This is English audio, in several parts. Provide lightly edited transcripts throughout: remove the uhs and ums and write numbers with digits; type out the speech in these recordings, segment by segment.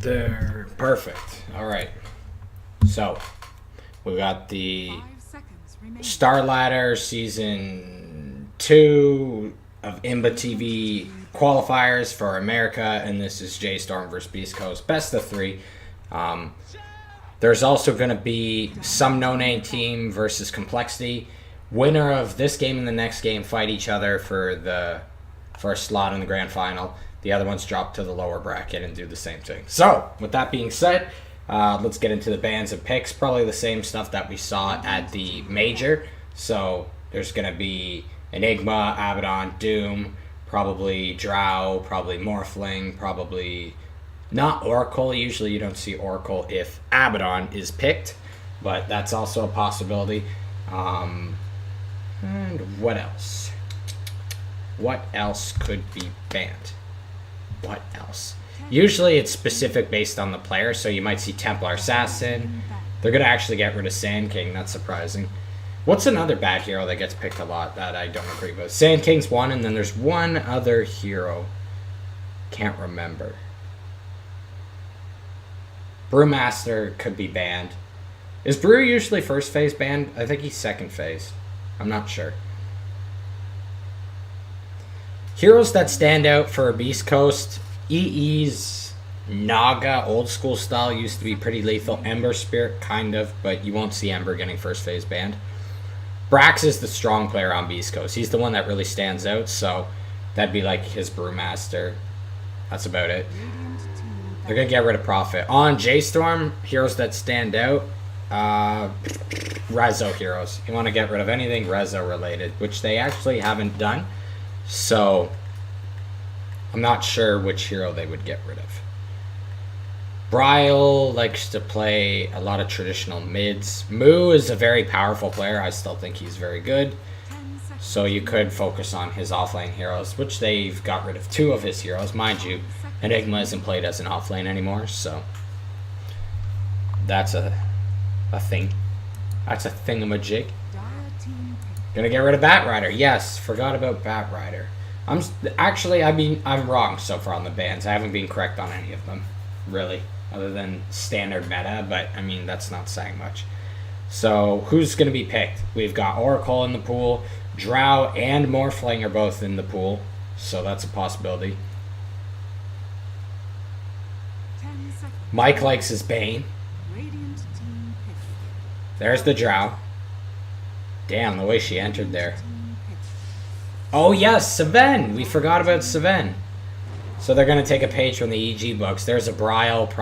There. Perfect. All right. So, we got the Starladder Season 2 of ImbaTV qualifiers for America, and this is J.Storm versus Beastcoast. Best of 3. There's also going to be some no-name team versus Complexity. Winner of this game and the next game fight each other for the first slot in the grand final. The other ones drop to the lower bracket and do the same thing. So, with that being said, let's get into the bans and picks. Probably the same stuff that we saw at the major. So, there's going to be Enigma, Abaddon, Doom, probably Drow, probably Morphling, probably not Oracle. Usually you don't see Oracle if Abaddon is picked, but that's also a possibility. And what else? What else could be banned? What else? Usually it's specific based on the player, so you might see Templar Assassin. They're going to actually get rid of Sand King. That's surprising. What's another bad hero that gets picked a lot that I don't agree with? Sand King's one, and then there's one other hero. Can't remember. Brewmaster could be banned. Is Brew usually first phase banned? I think he's second phase. I'm not sure. Heroes that stand out for Beastcoast. EE's Naga, old school style, used to be pretty lethal. Ember Spirit, kind of, but you won't see Ember getting first phase banned. Brax is the strong player on Beastcoast. He's the one that really stands out, so that'd be like his Brewmaster. That's about it. They're going to get rid of Prophet. On J.Storm, heroes that stand out. Rezo heroes. You want to get rid of anything Rezo related, which they actually haven't done. So, I'm not sure which hero they would get rid of. Bryle likes to play a lot of traditional mids. Moo is a very powerful player. I still think he's very good. So you could focus on his offlane heroes, which they've got rid of 2 of his heroes. Mind you, Enigma isn't played as an offlane anymore, so that's a thing. That's a thingamajig. Gonna get rid of Batrider. Yes, forgot about Batrider. I'm wrong so far on the bans. I haven't been correct on any of them, really, other than standard meta, but I mean, that's not saying much. So, who's gonna be picked? We've got Oracle in the pool. Drow and Morphling are both in the pool, so that's a possibility. Mike likes his Bane. There's the Drow. Damn, the way she entered there. Oh yes, Seven! We forgot about Seven. So they're going to take a page from the EG books. There's a Bryle.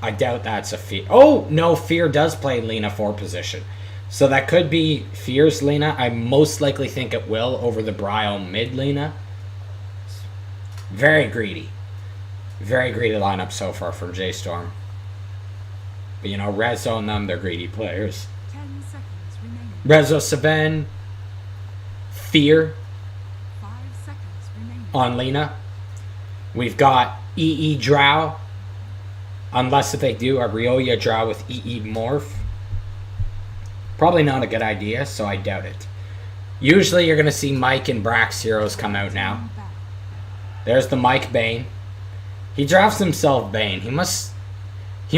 I doubt that's a Fear. Oh, no, Fear does play Lena 4 position. So that could be Fear's Lena. I most likely think it will over the Bryle mid Lena. Very greedy. Very greedy lineup so far from J.Storm. But, you know, Rezo and them, they're greedy players. Rezo, Seven, Fear on Lena. We've got EE Drow. Unless if they do a Rioya Drow with EE Morph. Probably not a good idea, so I doubt it. Usually you're going to see Mike and Brax heroes come out now. There's the Mike Bane. He drafts himself Bane. He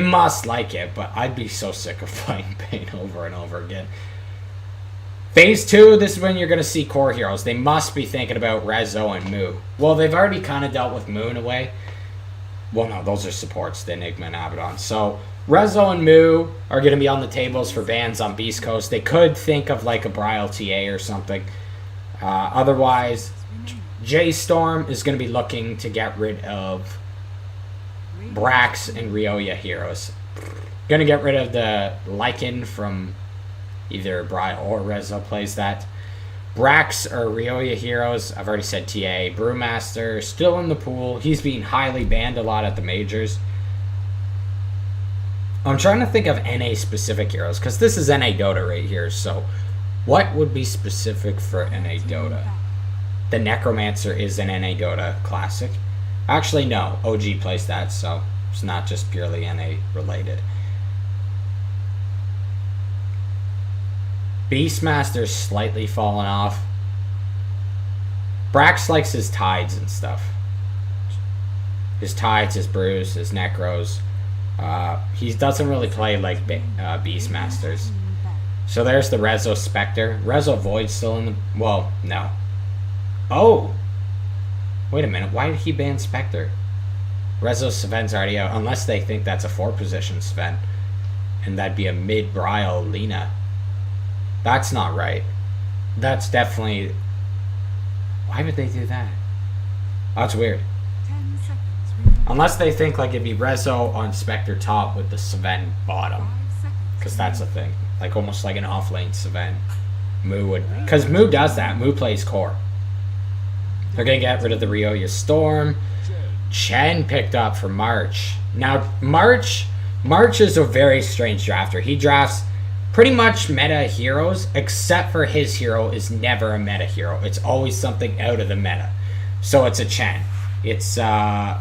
must like it, but I'd be so sick of playing Bane over and over again. Phase 2, this is when you're going to see core heroes. They must be thinking about Rezo and Moo. Well, they've already kind of dealt with Moo in a way. Well, no, those are supports, the Enigma and Abaddon. So, Rezo and Moo are going to be on the tables for bans on Beastcoast. They could think of like a Bryle TA or something. Otherwise, J.Storm is going to be looking to get rid of Brax and Rioya heroes. Going to get rid of the Lycan from either Bryle or Rezo plays that. Brax or Rioya heroes, I've already said TA. Brewmaster, still in the pool. He's being highly banned a lot at the majors. I'm trying to think of NA specific heroes, because this is NA Dota right here, so what would be specific for NA Dota? The Necromancer is an NA Dota classic. Actually, no. OG plays that, so it's not just purely NA related. Beastmaster's slightly fallen off. Brax likes his Tides and stuff. His Tides, his Brews, his Necros. He doesn't really play like Beastmasters. So there's the Rezo Spectre. Rezo Void's still in the... Well, no. Oh! Wait a minute. Why did he ban Spectre? Rezo Sven's already out. Unless they think that's a 4-position Sven. And that'd be a mid-Brile Lina. That's not right. That's definitely... Why would they do that? Oh, it's weird. Unless they think like it'd be Rezo on Spectre top with the Sven bottom. Because that's a thing. Like almost like an off-lane Sven. Moo would... Because Moo does that. Moo plays core. They're going to get rid of the J.Storm. Chen picked up for March. Now, March is a very strange drafter. He drafts pretty much meta heroes, except for his hero is never a meta hero. It's always something out of the meta. So it's a Chen. It's a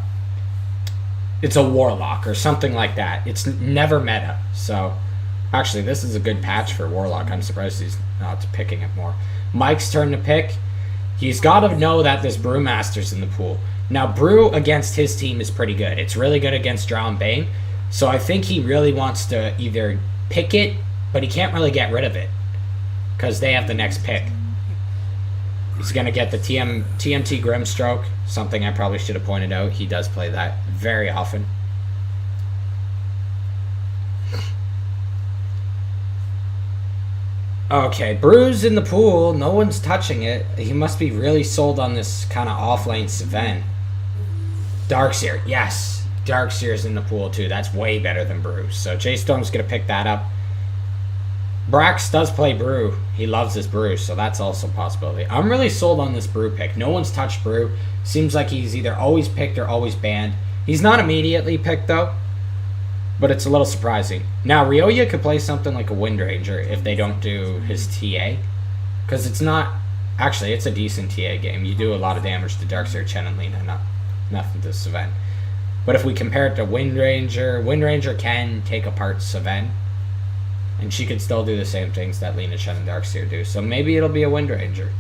Warlock or something like that. It's never meta. So, actually, this is a good patch for Warlock. I'm surprised he's not picking it more. Mike's turn to pick. He's got to know that there's Brewmasters in the pool. Now, Brew against his team is pretty good. It's really good against Drow and Bane. So I think he really wants to either pick it, but he can't really get rid of it. Because they have the next pick. He's going to get the TMT Grimstroke. Something I probably should have pointed out. He does play that very often. Okay, Brew's in the pool. No one's touching it. He must be really sold on this kind of off-lane Sven. Darkseer, yes. Darkseer's in the pool too. That's way better than Brew. So J.Storm's going to pick that up. Brax does play Brew. He loves his Brew, so that's also a possibility. I'm really sold on this Brew pick. No one's touched Brew. Seems like he's either always picked or always banned. He's not immediately picked, though. But it's a little surprising. Now, Ryoya could play something like a Windranger if they don't do his TA. Because it's not... Actually, it's a decent TA game. You do a lot of damage to Darkseer, Chen, and Lina. Nothing to Sven. But if we compare it to Windranger, Windranger can take apart Sven. And she could still do the same things that Lina, Chen, and Darkseer do. So maybe it'll be a Windranger.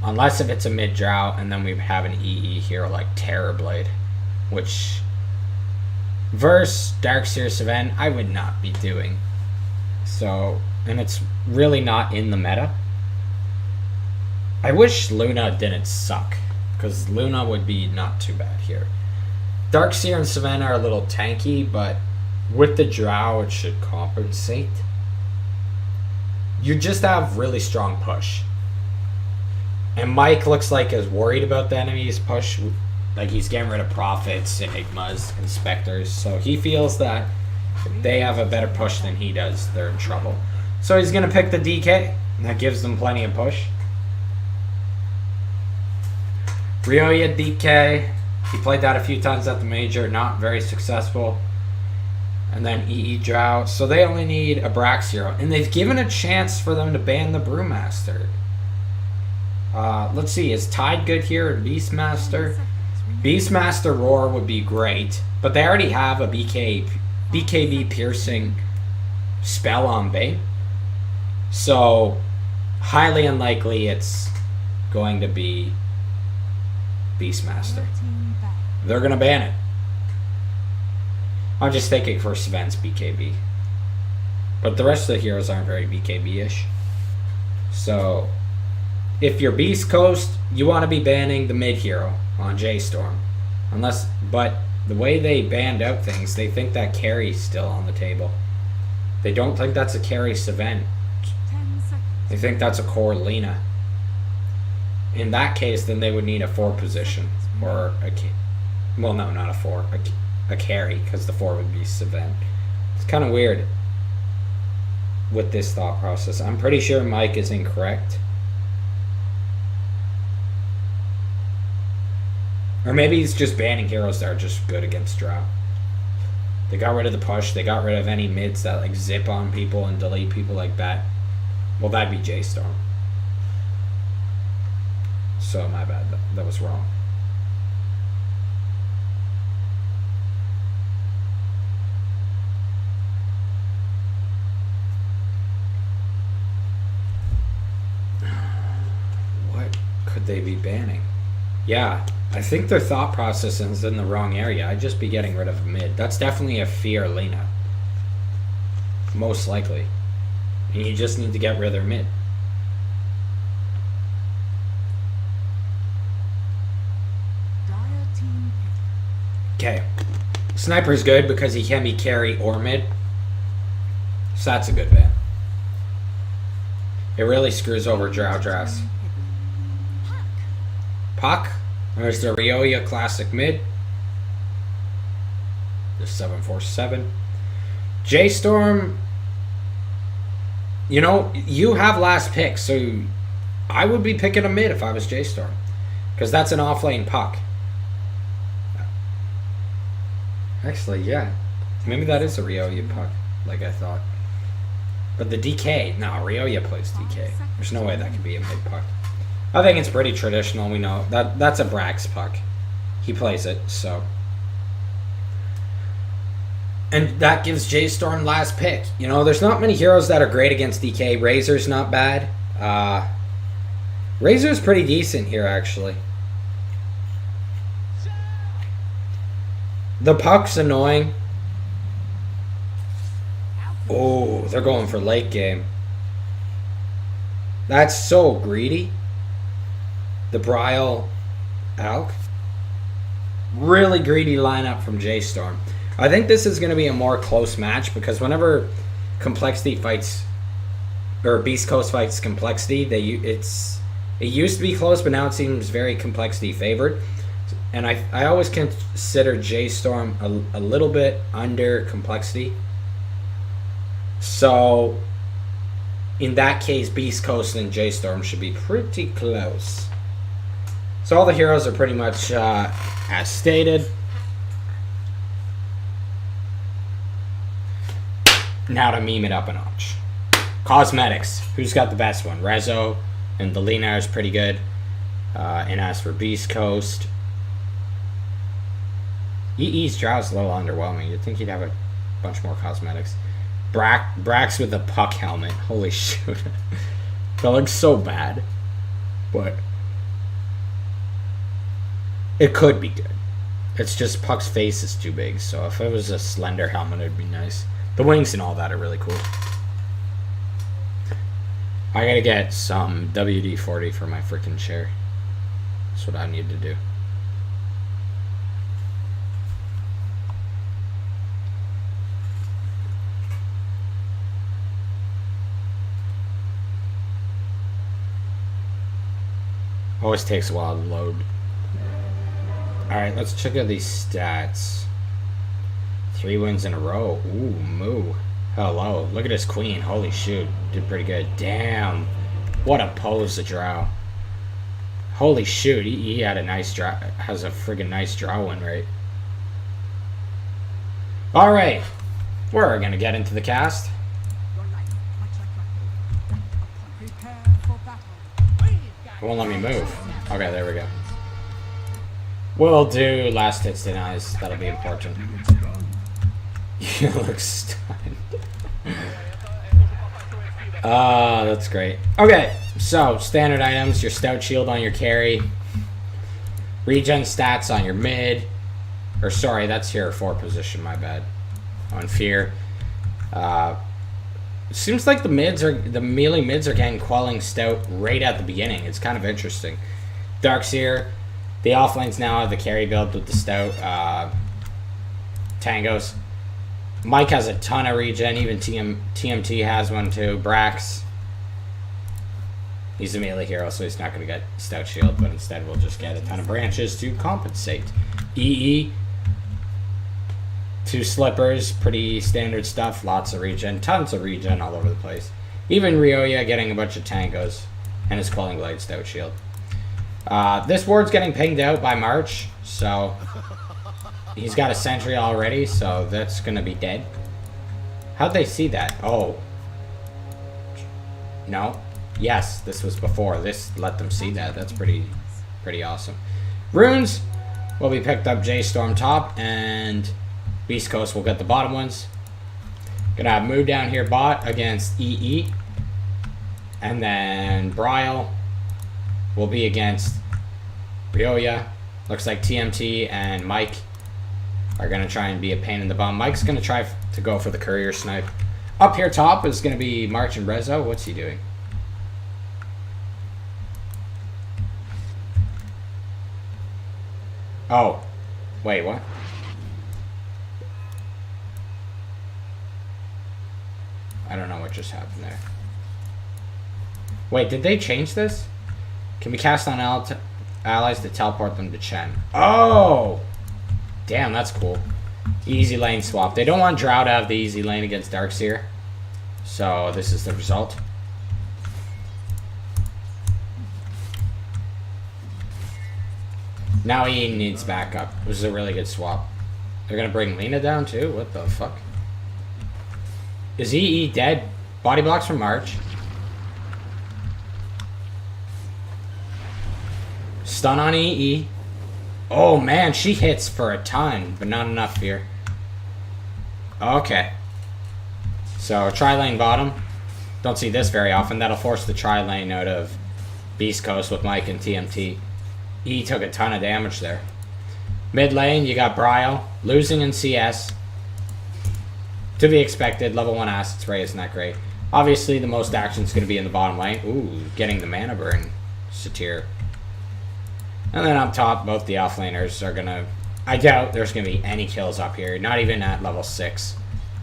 Unless if it's a mid-drow, and then we have an EE hero like Terrorblade. Which, versus Darkseer Sven, I would not be doing. So, and it's really not in the meta. I wish Luna didn't suck. Because Luna would be not too bad here. Darkseer and Sven are a little tanky, but with the drow it should compensate. You just have really strong push. And Mike looks like is worried about the enemy's push. Like he's getting rid of Prophets, Enigmas, and Spectres. So he feels that if they have a better push than he does, they're in trouble. So he's going to pick the DK. And that gives them plenty of push. Ryoya DK. He played that a few times at the major. Not very successful. And then EE Drow. So they only need a Brax hero. And they've given a chance for them to ban the Brewmaster. Let's see. Is Tide good here? Beastmaster? Beastmaster Roar would be great. But they already have a BKB piercing spell on Bane. So, highly unlikely it's going to be Beastmaster. They're going to ban it. I'm just thinking for Sven's BKB. But the rest of the heroes aren't very BKB-ish. So, if you're Beastcoast, you want to be banning the mid-hero on J.Storm. But the way they banned out things, they think that carry's still on the table. They don't think that's a carry Sven. They think that's a core Lina. In that case, then they would need a 4 position. Or a... Well, no, not a 4. A carry, because the 4 would be Sven. It's kind of weird with this thought process. I'm pretty sure Mike is incorrect. Or maybe he's just banning heroes that are just good against Drow. They got rid of the push. They got rid of any mids that like zip on people and delete people like that. Well, that'd be J.Storm. So, my bad. That was wrong. What could they be banning? Yeah, I think their thought process is in the wrong area. I'd just be getting rid of mid. That's definitely a fear Lena. Most likely. And you just need to get rid of their mid. Okay. Sniper's good because he can be carry or mid. So that's a good ban. It really screws over Drow drafts. Puck. There's the Ryoya Classic mid. The 747. J.Storm. You know, you have last pick, so I would be picking a mid if I was J.Storm. Because that's an offlane puck. Actually, yeah. Maybe that is a Ryoya puck, like I thought. But the DK, no, Ryoya plays DK. There's no way that could be a mid puck. I think it's pretty traditional. We know that's a Brax puck. He plays it, so. And that gives J.Storm last pick. You know, there's not many heroes that are great against DK. Razor's not bad. Razor's pretty decent here, actually. The puck's annoying. Oh, they're going for late game. That's so greedy. The Brile Alk. Really greedy lineup from J.Storm. I think this is going to be a more close match because whenever Complexity fights, or Beastcoast fights Complexity, it used to be close, but now it seems very Complexity favored. And I always consider J.Storm a little bit under Complexity. So, in that case, Beastcoast and J.Storm should be pretty close. So all the heroes are pretty much as stated. Now to meme it up a notch. Cosmetics. Who's got the best one? Rezo and the Lena is pretty good. And as for Beastcoast, EE's Drow is a little underwhelming. You'd think he'd have a bunch more cosmetics. Brax with the puck helmet. Holy shit. That looks so bad. But it could be good. It's just Puck's face is too big. So if it was a slender helmet, it'd be nice. The wings and all that are really cool. I gotta get some WD-40 for my freaking chair. That's what I need to do. Always takes a while to load. Alright, let's check out these stats. 3 wins in a row. Ooh, moo. Hello. Look at his queen. Holy shoot. Did pretty good. Damn. What a pose, the Drow. Holy shoot. He had a nice draw. Has a friggin' nice draw win rate. Alright. We're gonna get into the cast. It won't let me move. Okay, there we go. We'll do last hits denies. That'll be important. You look stunned. That's great. Okay, so standard items, your stout shield on your carry, regen stats on your mid, or sorry, that's your 4 position, my bad. On fear. Seems like the melee mids are getting quelling stout right at the beginning. It's kind of interesting. Darkseer, the offlanes now have the carry build with the stout tangos. Mike has a ton of regen, even TMT has one too. Brax, he's a melee hero, so he's not going to get stout shield, but instead we'll just get a ton of branches to compensate. EE, 2 slippers, pretty standard stuff, lots of regen, tons of regen all over the place. Even Ryoya getting a bunch of tangos and his Quelling Blade stout shield. This ward's getting pinged out by March, so he's got a sentry already, so that's gonna be dead. How'd they see that? Oh. No. Yes, this was before. This let them see that. That's pretty awesome. Runes will be picked up J.Storm top, and Beastcoast will get the bottom ones. Gonna have Moo down here bot against EE. And then Brile will be against Ryoya. Looks like TMT and Mike are going to try and be a pain in the bum. Mike's going to try to go for the courier snipe. Up here top is going to be March and Rezo. What's he doing? Oh. Wait, what? I don't know what just happened there. Wait, did they change this? Can we cast on allies to teleport them to Chen? Oh! Damn, that's cool. Easy lane swap. They don't want Drow to have the easy lane against Darkseer. So this is the result. Now he needs backup. This is a really good swap. They're gonna bring Lena down too? What the fuck? Is EE dead? Body blocks from March. Stun on EE. Oh man, she hits for a ton, but not enough here. Okay. So, tri-lane bottom. Don't see this very often. That'll force the tri-lane out of Beastcoast with Mike and TMT. E took a ton of damage there. Mid lane, you got Brio. Losing in CS. To be expected. Level 1 assets ray isn't that great. Obviously, the most action is going to be in the bottom lane. Ooh, getting the mana burn. Satyr. And then up top, both the offlaners are going to... I doubt there's going to be any kills up here. Not even at level 6.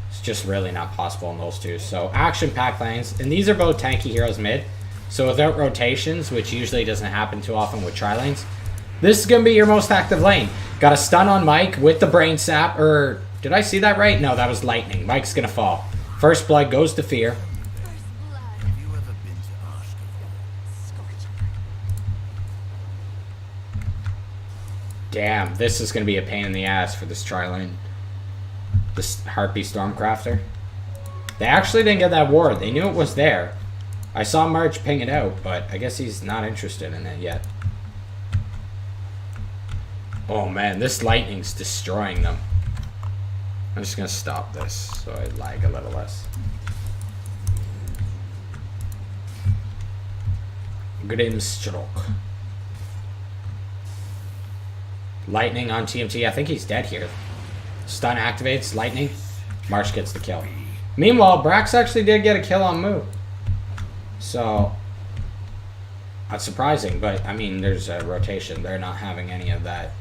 It's just really not possible in those two. So, action-packed lanes. And these are both tanky heroes mid. So, without rotations, which usually doesn't happen too often with tri-lanes, this is going to be your most active lane. Got a stun on Mike with the brain sap. Or, did I see that right? No, that was lightning. Mike's going to fall. First blood goes to Fear. Damn, this is going to be a pain in the ass for this tri-lane. This Harpy Stormcrafter. They actually didn't get that ward. They knew it was there. I saw March ping it out, but I guess he's not interested in it yet. Oh man, this lightning's destroying them. I'm just going to stop this so I lag a little less. Grimstroke. Lightning on TMT. I think he's dead here. Stun activates. Lightning. March gets the kill. Meanwhile, Brax actually did get a kill on Moo. So, that's surprising. But, I mean, there's a rotation. They're not having any of that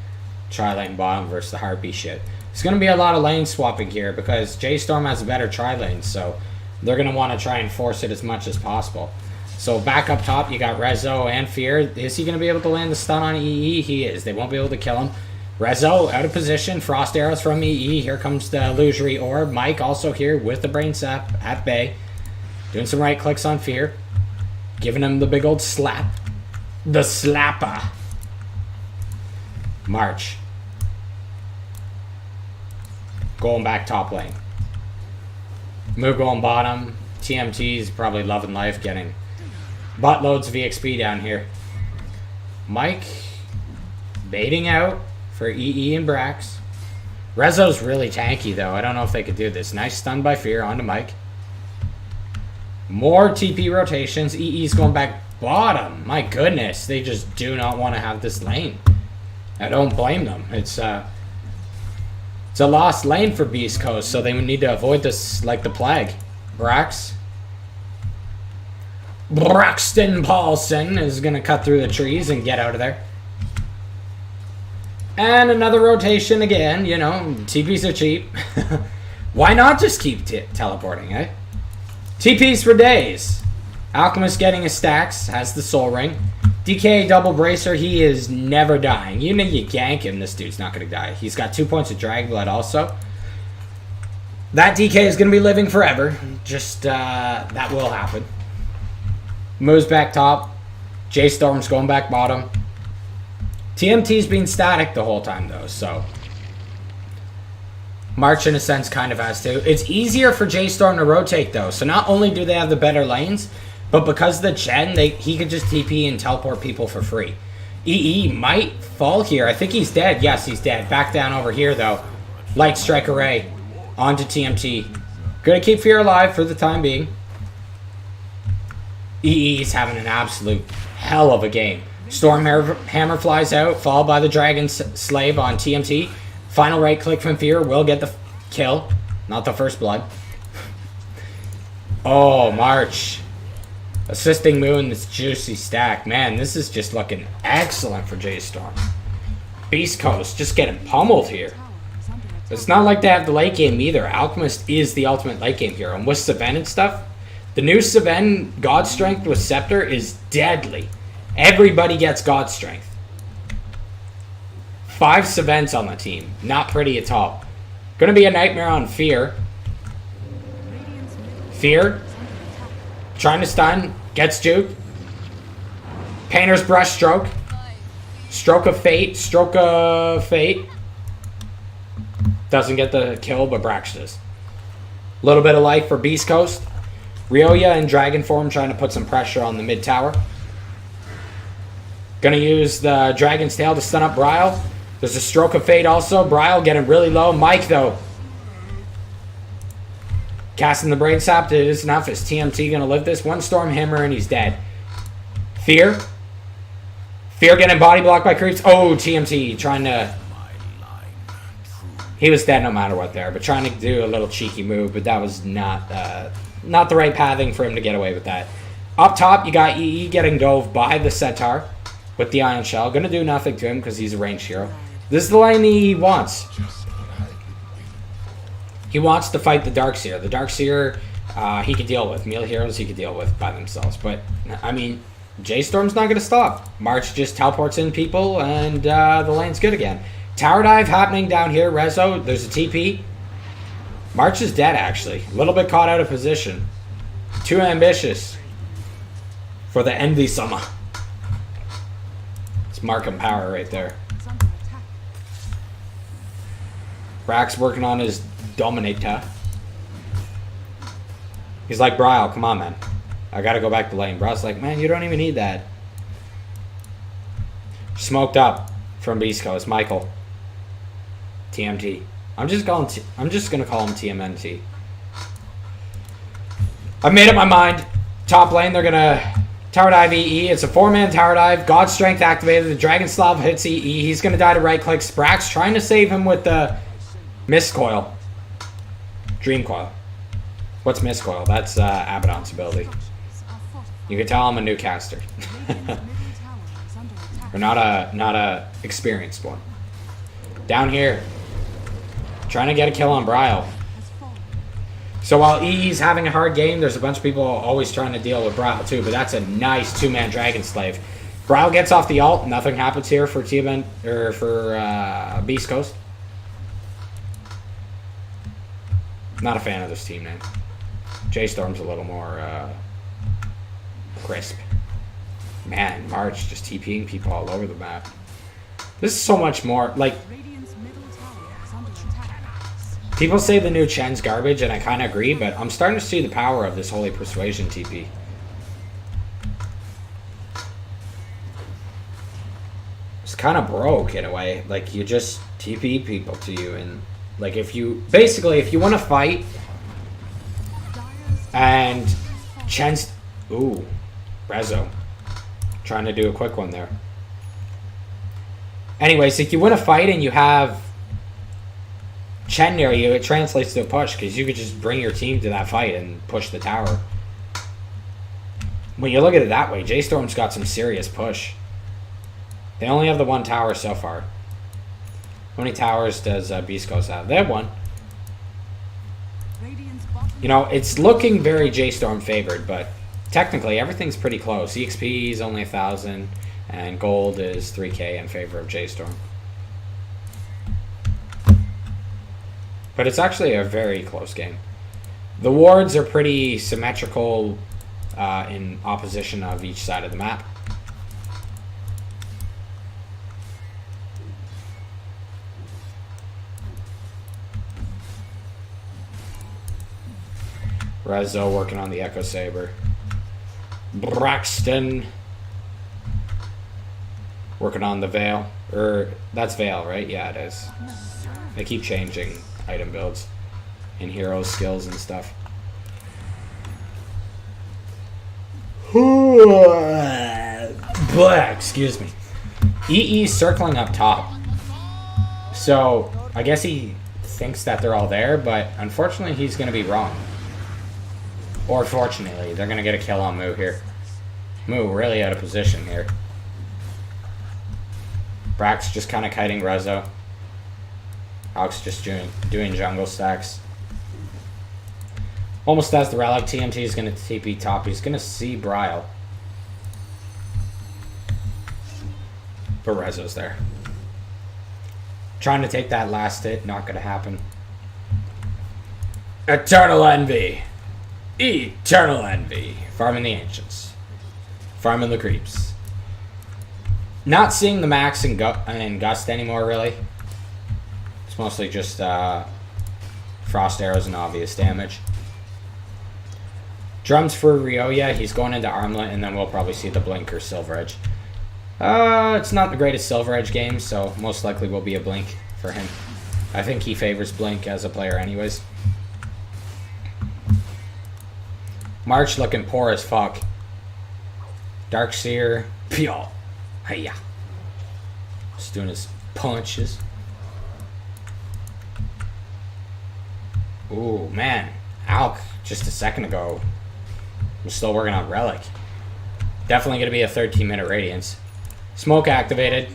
tri-lane bottom versus the Harpy shit. It's going to be a lot of lane swapping here because J.Storm has a better tri-lane. So, they're going to want to try and force it as much as possible. So back up top, you got Rezo and Fear. Is he going to be able to land the stun on EE? He is. They won't be able to kill him. Rezo out of position. Frost arrows from EE. Here comes the illusory orb. Mike also here with the brain sap at bay. Doing some right clicks on Fear. Giving him the big old slap. The slapper. March. Going back top lane. Move going bottom. TMT's probably loving life getting buttloads of EXP down here. Mike baiting out for EE and Brax. Rezo's really tanky though. I don't know if they could do this. Nice stun by Fear onto Mike. More TP rotations. EE's going back bottom. My goodness. They just do not want to have this lane. I don't blame them. It's a lost lane for Beastcoast, so they would need to avoid this like the plague. Brax. Braxton Paulson is going to cut through the trees and get out of there. And another rotation again. You know, TPs are cheap. Why not just keep teleporting, eh? TPs for days. Alchemist getting his stacks. Has the soul ring. DK double bracer. He is never dying. Even if you gank him, this dude's not going to die. He's got 2 points of drag blood also. That DK is going to be living forever. Just, that will happen. Moves back top. J.Storm's going back bottom. TMT's been static the whole time, though, so... March, in a sense, kind of has to. It's easier for J.Storm to rotate, though. So not only do they have the better lanes, but because of the gen, he could just TP and teleport people for free. EE might fall here. I think he's dead. Yes, he's dead. Back down over here, though. Light Strike Array. Onto TMT. Gonna keep Fear alive for the time being. EE's having an absolute hell of a game. Storm Hammer flies out, followed by the Dragon Slave on TMT. Final right click from Fear will get the kill. Not the first blood. Oh, March. Assisting Moon, this juicy stack. Man, this is just looking excellent for J.Storm. Beastcoast just getting pummeled here. It's not like they have the late game either. Alchemist is the ultimate late game hero. And with Seven and stuff, the new Seven God Strength with Scepter is deadly. Everybody gets God Strength. 5 Sevens on the team. Not pretty at all. Gonna be a nightmare on Fear. Fear. Trying to stun. Gets juked. Painter's Brush Stroke. Stroke of Fate. Stroke of Fate. Doesn't get the kill, but Brax does. A little bit of life for Beastcoast. Ryoya in Dragon form trying to put some pressure on the mid tower. Gonna use the Dragon's Tail to stun up Bryle. There's a Stroke of Fate also. Bryle getting really low. Mike, though. Casting the Brain Sap. It is enough. Is TMT gonna live this? One Storm Hammer and he's dead. Fear. Fear getting body blocked by creeps. Oh, TMT trying to... He was dead no matter what there, but trying to do a little cheeky move, but that was not the right pathing for him to get away with that. Up top, you got EE getting dove by the Centaur with the Ion Shell. Gonna do nothing to him because he's a ranged hero. This is the lane he wants. He wants to fight the Darkseer. The Darkseer, he could deal with. Melee heroes he could deal with by themselves. But, I mean, J.Storm's not going to stop. March just teleports in people, and the lane's good again. Tower dive happening down here. Rezo, there's a TP. March is dead, actually. A little bit caught out of position. Too ambitious for the Envy Summer. It's Markham power right there. Brax working on his Dominator. He's like, Bryle, come on, man. I gotta go back to lane. Bryle's like, man, you don't even need that. Smoked up from Beastcoast. Michael. TMT. I'm just gonna call him TMNT. I've made up my mind. Top lane, they're gonna tower dive EE. It's a 4-man tower dive. God Strength activated. The Dragon Slav hits EE. He's gonna die to right click. Sprax trying to save him with the Mist Coil. Dream Coil. What's Mist Coil? That's Abaddon's ability. You can tell I'm a new caster. Or not a experienced one. Down here. Trying to get a kill on Bryle. So while EE's having a hard game, there's a bunch of people always trying to deal with Bryle too, but that's a nice 2-man Dragon Slave. Bryle gets off the ult. Nothing happens here for Beastcoast. Not a fan of this team name. J.Storm's a little more crisp. Man, March just TPing people all over the map. This is so much more, like... People say the new Chen's garbage, and I kind of agree, but I'm starting to see the power of this Holy Persuasion TP. It's kind of broke, in a way. Like, you just TP people to you, and... Like, if you... Basically, if you want to fight... And... Chen's... Ooh. Rezo. Trying to do a quick one there. Anyways, if you win a fight and you have... Chen near you, it translates to a push, because you could just bring your team to that fight and push the tower. When you look at it that way, J.Storm's got some serious push. They only have the 1 tower so far. How many towers does Beastcoast have? They have 1. You know, it's looking very J.Storm favored, but technically everything's pretty close. EXP is only 1,000, and gold is 3k in favor of J.Storm. But it's actually a very close game. The wards are pretty symmetrical in opposition of each side of the map. Rezo working on the Echo Saber. Braxton working on the Veil. That's Veil, right? Yeah, it is. They keep changing item builds and hero skills and stuff. Blah, excuse me. EE circling up top. So, I guess he thinks that they're all there, but unfortunately he's going to be wrong. Or fortunately, they're going to get a kill on Moo here. Moo really out of position here. Brax just kind of kiting Rezo. Alex just doing jungle stacks. Almost has the relic. TMT is going to TP top. He's going to see Bryle. But Rezo's there. Trying to take that last hit. Not going to happen. Eternal Envy. Eternal Envy. Farming the Ancients. Farming the Creeps. Not seeing the Max and Gust anymore, really. It's mostly just Frost Arrows and obvious damage. Drums for Ryoya. He's going into Armlet, and then we'll probably see the Blink or Silver Edge. It's not the greatest Silver Edge game, so most likely will be a Blink for him. I think he favors Blink as a player anyways. March looking poor as fuck. Darkseer. Pyo. Hiya. Just doing his punches. Ooh, man. Alk, just a second ago, was still working on Relic. Definitely going to be a 13-minute Radiance. Smoke activated.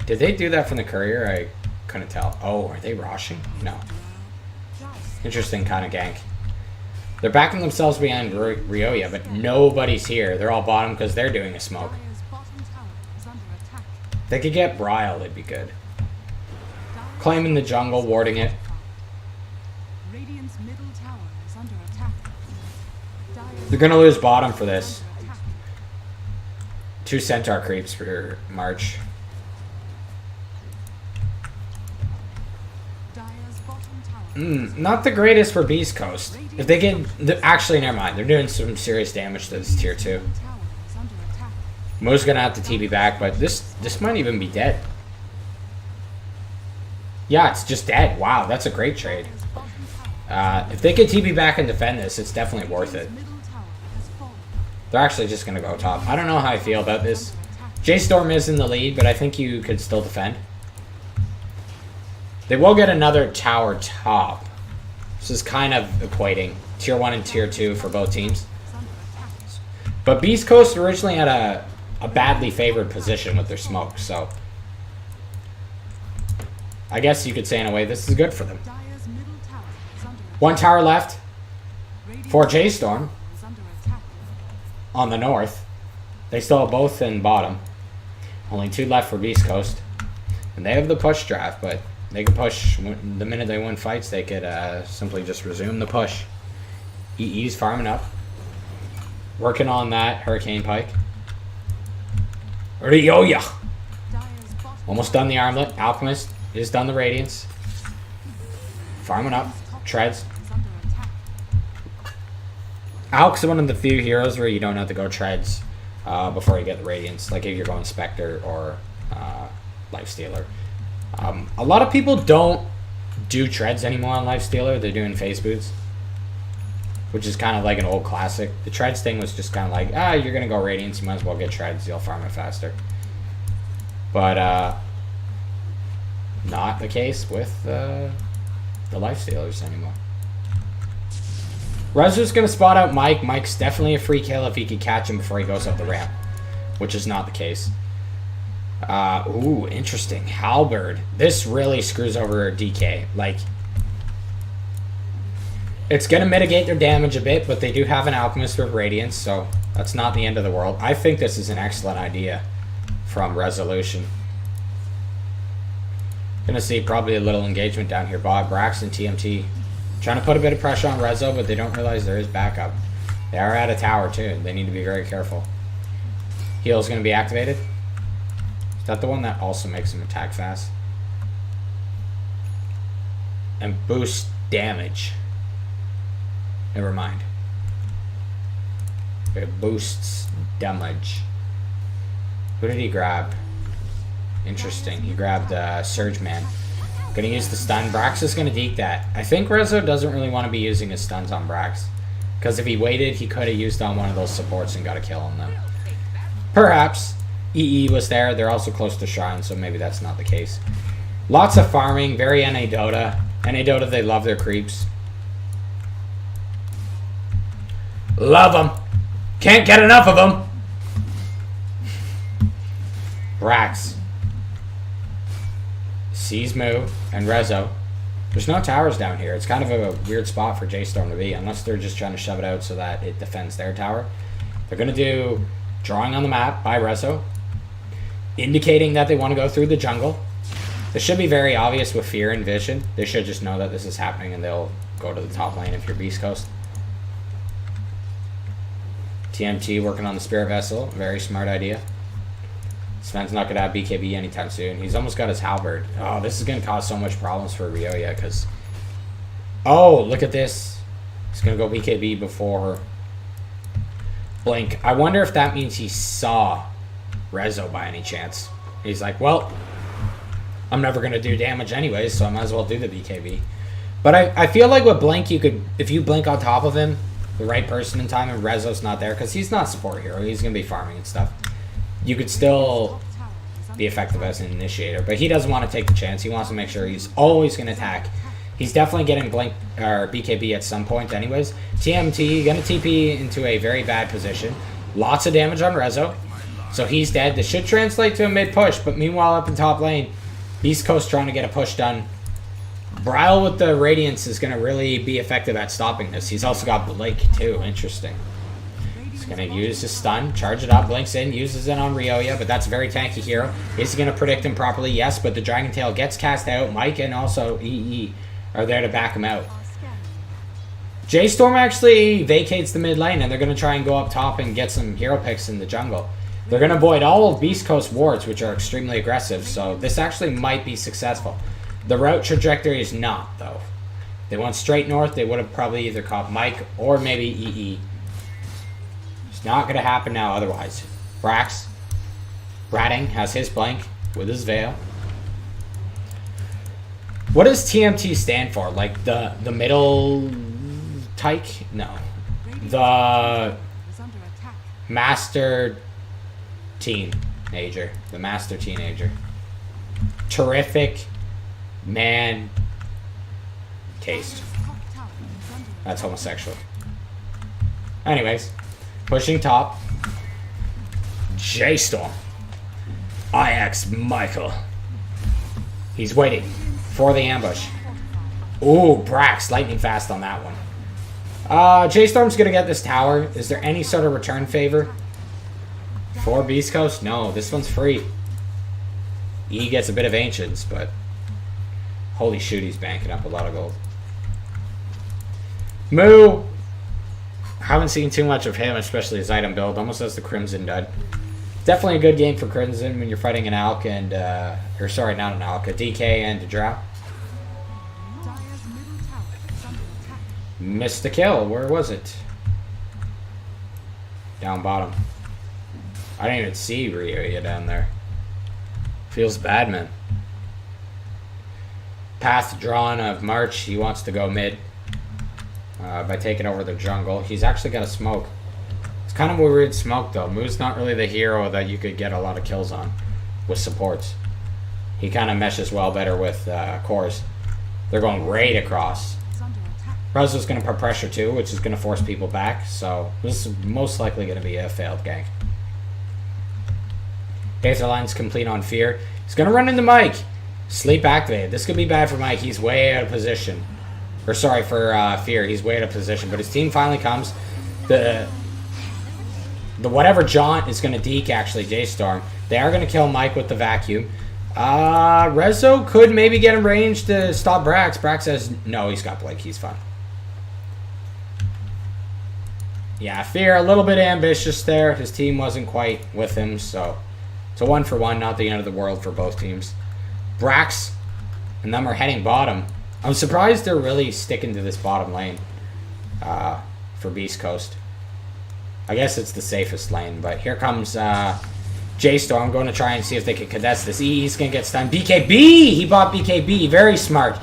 Did they do that from the Courier? I couldn't tell. Oh, are they rushing? No. Interesting kind of gank. They're backing themselves behind Ryoya, but nobody's here. They're all bottom because they're doing a smoke. If they could get Bryle, it'd be good. Claiming the jungle, warding it. They're going to lose bottom for this. 2 Centaur creeps for March. Not the greatest for Beastcoast. If they get... Actually, never mind. They're doing some serious damage to this tier 2. Moo's going to have to TP back, but this might even be dead. Yeah, it's just dead. Wow, that's a great trade. If they could TP back and defend this, it's definitely worth it. They're actually just going to go top. I don't know how I feel about this. J.Storm is in the lead, but I think you could still defend. They will get another tower top. This is kind of equating tier 1 and tier 2 for both teams. But Beastcoast originally had a badly favored position with their smoke, so I guess you could say in a way this is good for them. 1 tower left for J.Storm on the north. They still have both in bottom. Only 2 left for Beastcoast. And they have the push draft, but they could push the minute they win fights. They could simply just resume the push. EE's farming up. Working on that Hurricane Pike. Ryoya! Almost done the Armlet. Alchemist is done the Radiance. Farming up. Treads. Alk's one of the few heroes where you don't have to go Treads before you get the Radiance. Like if you're going Spectre or Lifestealer. A lot of people don't do Treads anymore on Lifestealer. They're doing Phase Boots. Which is kind of like an old classic. The Treads thing was just kind of like, you're going to go Radiance, you might as well get Treads, you'll farm it faster. But, not the case with the Lifestealers anymore. Rezo's going to spot out Mike. Mike's definitely a free kill if he can catch him before he goes up the ramp. Which is not the case. Ooh, interesting. Halberd. This really screws over DK. Like... It's going to mitigate their damage a bit, but they do have an Alchemist with Radiance, so that's not the end of the world. I think this is an excellent idea from Resolution. Going to see probably a little engagement down here. Bob, Braxton, TMT. Trying to put a bit of pressure on Rezo, but they don't realize there is backup. They are at a tower, too. They need to be very careful. Heal's going to be activated. Is that the one that also makes him attack fast? And boost damage. Never mind. It boosts damage. Who did he grab? Interesting. He grabbed Surge Man. Gonna use the stun. Brax is gonna deke that. I think Rezo doesn't really want to be using his stuns on Brax. Because if he waited, he could have used on one of those supports and got a kill on them. Perhaps. EE was there. They're also close to Shrine, so maybe that's not the case. Lots of farming, very NA Dota. NA Dota, they love their creeps. Love them. Can't get enough of them. Brax. Sees Moo and Rezo. There's no towers down here. It's kind of a weird spot for J.Storm to be, unless they're just trying to shove it out so that it defends their tower. They're going to do drawing on the map by Rezo, indicating that they want to go through the jungle. This should be very obvious with Fear and Vision. They should just know that this is happening and they'll go to the top lane if you're Beastcoast. TMT working on the Spirit Vessel. Very smart idea. Sven's not going to have BKB anytime soon. He's almost got his halberd. Oh, this is going to cause so much problems for Ryoya because... Oh, look at this. He's going to go BKB before Blink. I wonder if that means he saw Rezo by any chance. He's like, well, I'm never going to do damage anyways, so I might as well do the BKB. But I feel like with Blink, you could, if you blink on top of him, the right person in time, and Rezo's not there, because he's not a support hero, he's going to be farming and stuff, you could still be effective as an initiator. But he doesn't want to take the chance. He wants to make sure he's always going to attack. He's definitely getting Blink or BKB at some point anyways. TMT, going to TP into a very bad position. Lots of damage on Rezo. So he's dead. This should translate to a mid-push, but meanwhile up in top lane, Beastcoast trying to get a push done. Bryle with the Radiance is going to really be effective at stopping this. He's also got Blake too. Interesting. He's going to use his stun, charge it up, blinks in, uses it on Ryoya, but that's a very tanky hero. Is he going to predict him properly? Yes, but the Dragon Tail gets cast out. Mike and also EE are there to back him out. J.Storm actually vacates the mid lane, and they're going to try and go up top and get some hero picks in the jungle. They're going to avoid all of Beast Coast wards, which are extremely aggressive, so this actually might be successful. The route trajectory is not, though. If they went straight north, they would have probably either caught Mike or maybe EE. It's not going to happen now otherwise. Brax, Ratting has his blink with his veil. What does TMT stand for? Like the middle tyke? No. The master teenager. The master teenager. Terrific man taste. That's homosexual. Anyways, pushing top. J.Storm. IX Michael. He's waiting for the ambush. Ooh, Brax, lightning fast on that one. J.Storm's gonna get this tower. Is there any sort of return favor for Beast Coast? No, this one's free. E gets a bit of Ancients, but holy shoot, he's banking up a lot of gold. Moo, haven't seen too much of him, especially his item build. Almost has the Crimson dud. Definitely a good game for Crimson when you're fighting an Alk and, or sorry, not an Alk, a DK and a Drow. Missed the kill. Where was it? Down bottom. I didn't even see Ryoya down there. Feels bad, man. Path drawn of March. He wants to go mid by taking over the jungle. He's actually got a smoke. It's kind of a weird smoke, though. Moo's not really the hero that you could get a lot of kills on with supports. He kind of meshes well better with cores. They're going right across. Rezo's going to put pressure too, which is going to force people back. So this is most likely going to be a failed gank. Phaser line's complete on Fear. He's going to run into Mike. Sleep activated. This could be bad for Mike. He's way out of position. Or sorry, for Fear. He's way out of position. But his team finally comes. The whatever jaunt is going to deke, actually, J.Storm. They are going to kill Mike with the vacuum. Rezo could maybe get him range to stop Brax. Brax says, no, he's got Blake. He's fine. Yeah, Fear, a little bit ambitious there. His team wasn't quite with him, so it's a 1-for-1, not the end of the world for both teams. Brax and them are heading bottom. I'm surprised they're really sticking to this bottom lane for Beast Coast. I guess it's the safest lane, but here comes J.Storm going to try and see if they can contest this. He's going to get stunned. BKB! He bought BKB. Very smart.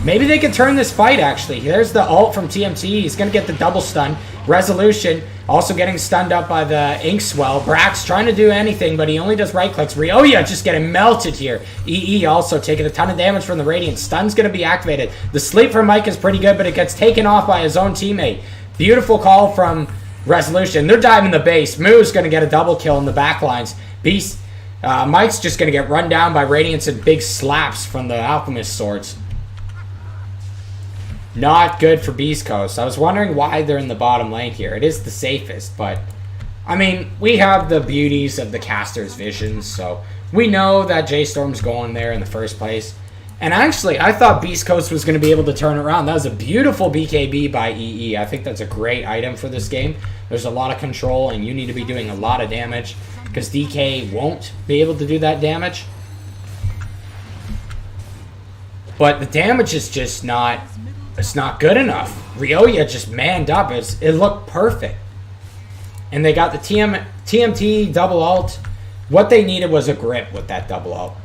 Maybe they could turn this fight, actually. There's the ult from TMT. He's going to get the double stun. Resolution. Also getting stunned up by the Inkswell. Brax trying to do anything, but he only does right clicks. Ryoya just getting melted here. EE also taking a ton of damage from the Radiant. Stun's going to be activated. The sleep from Mike is pretty good, but it gets taken off by his own teammate. Beautiful call from Resolution. They're diving the base. Moo's going to get a double kill in the backlines. Mike's just going to get run down by Radiance and big slaps from the Alchemist swords. Not good for Beastcoast. I was wondering why they're in the bottom lane here. It is the safest, but I mean, we have the beauties of the caster's vision, so we know that J.Storm's going there in the first place. And actually, I thought Beastcoast was going to be able to turn it around. That was a beautiful BKB by EE. I think that's a great item for this game. There's a lot of control, and you need to be doing a lot of damage because DK won't be able to do that damage. But the damage is just not... It's not good enough. Ryoya just manned up. It looked perfect. And they got the TMT double ult. What they needed was a grip with that double ult.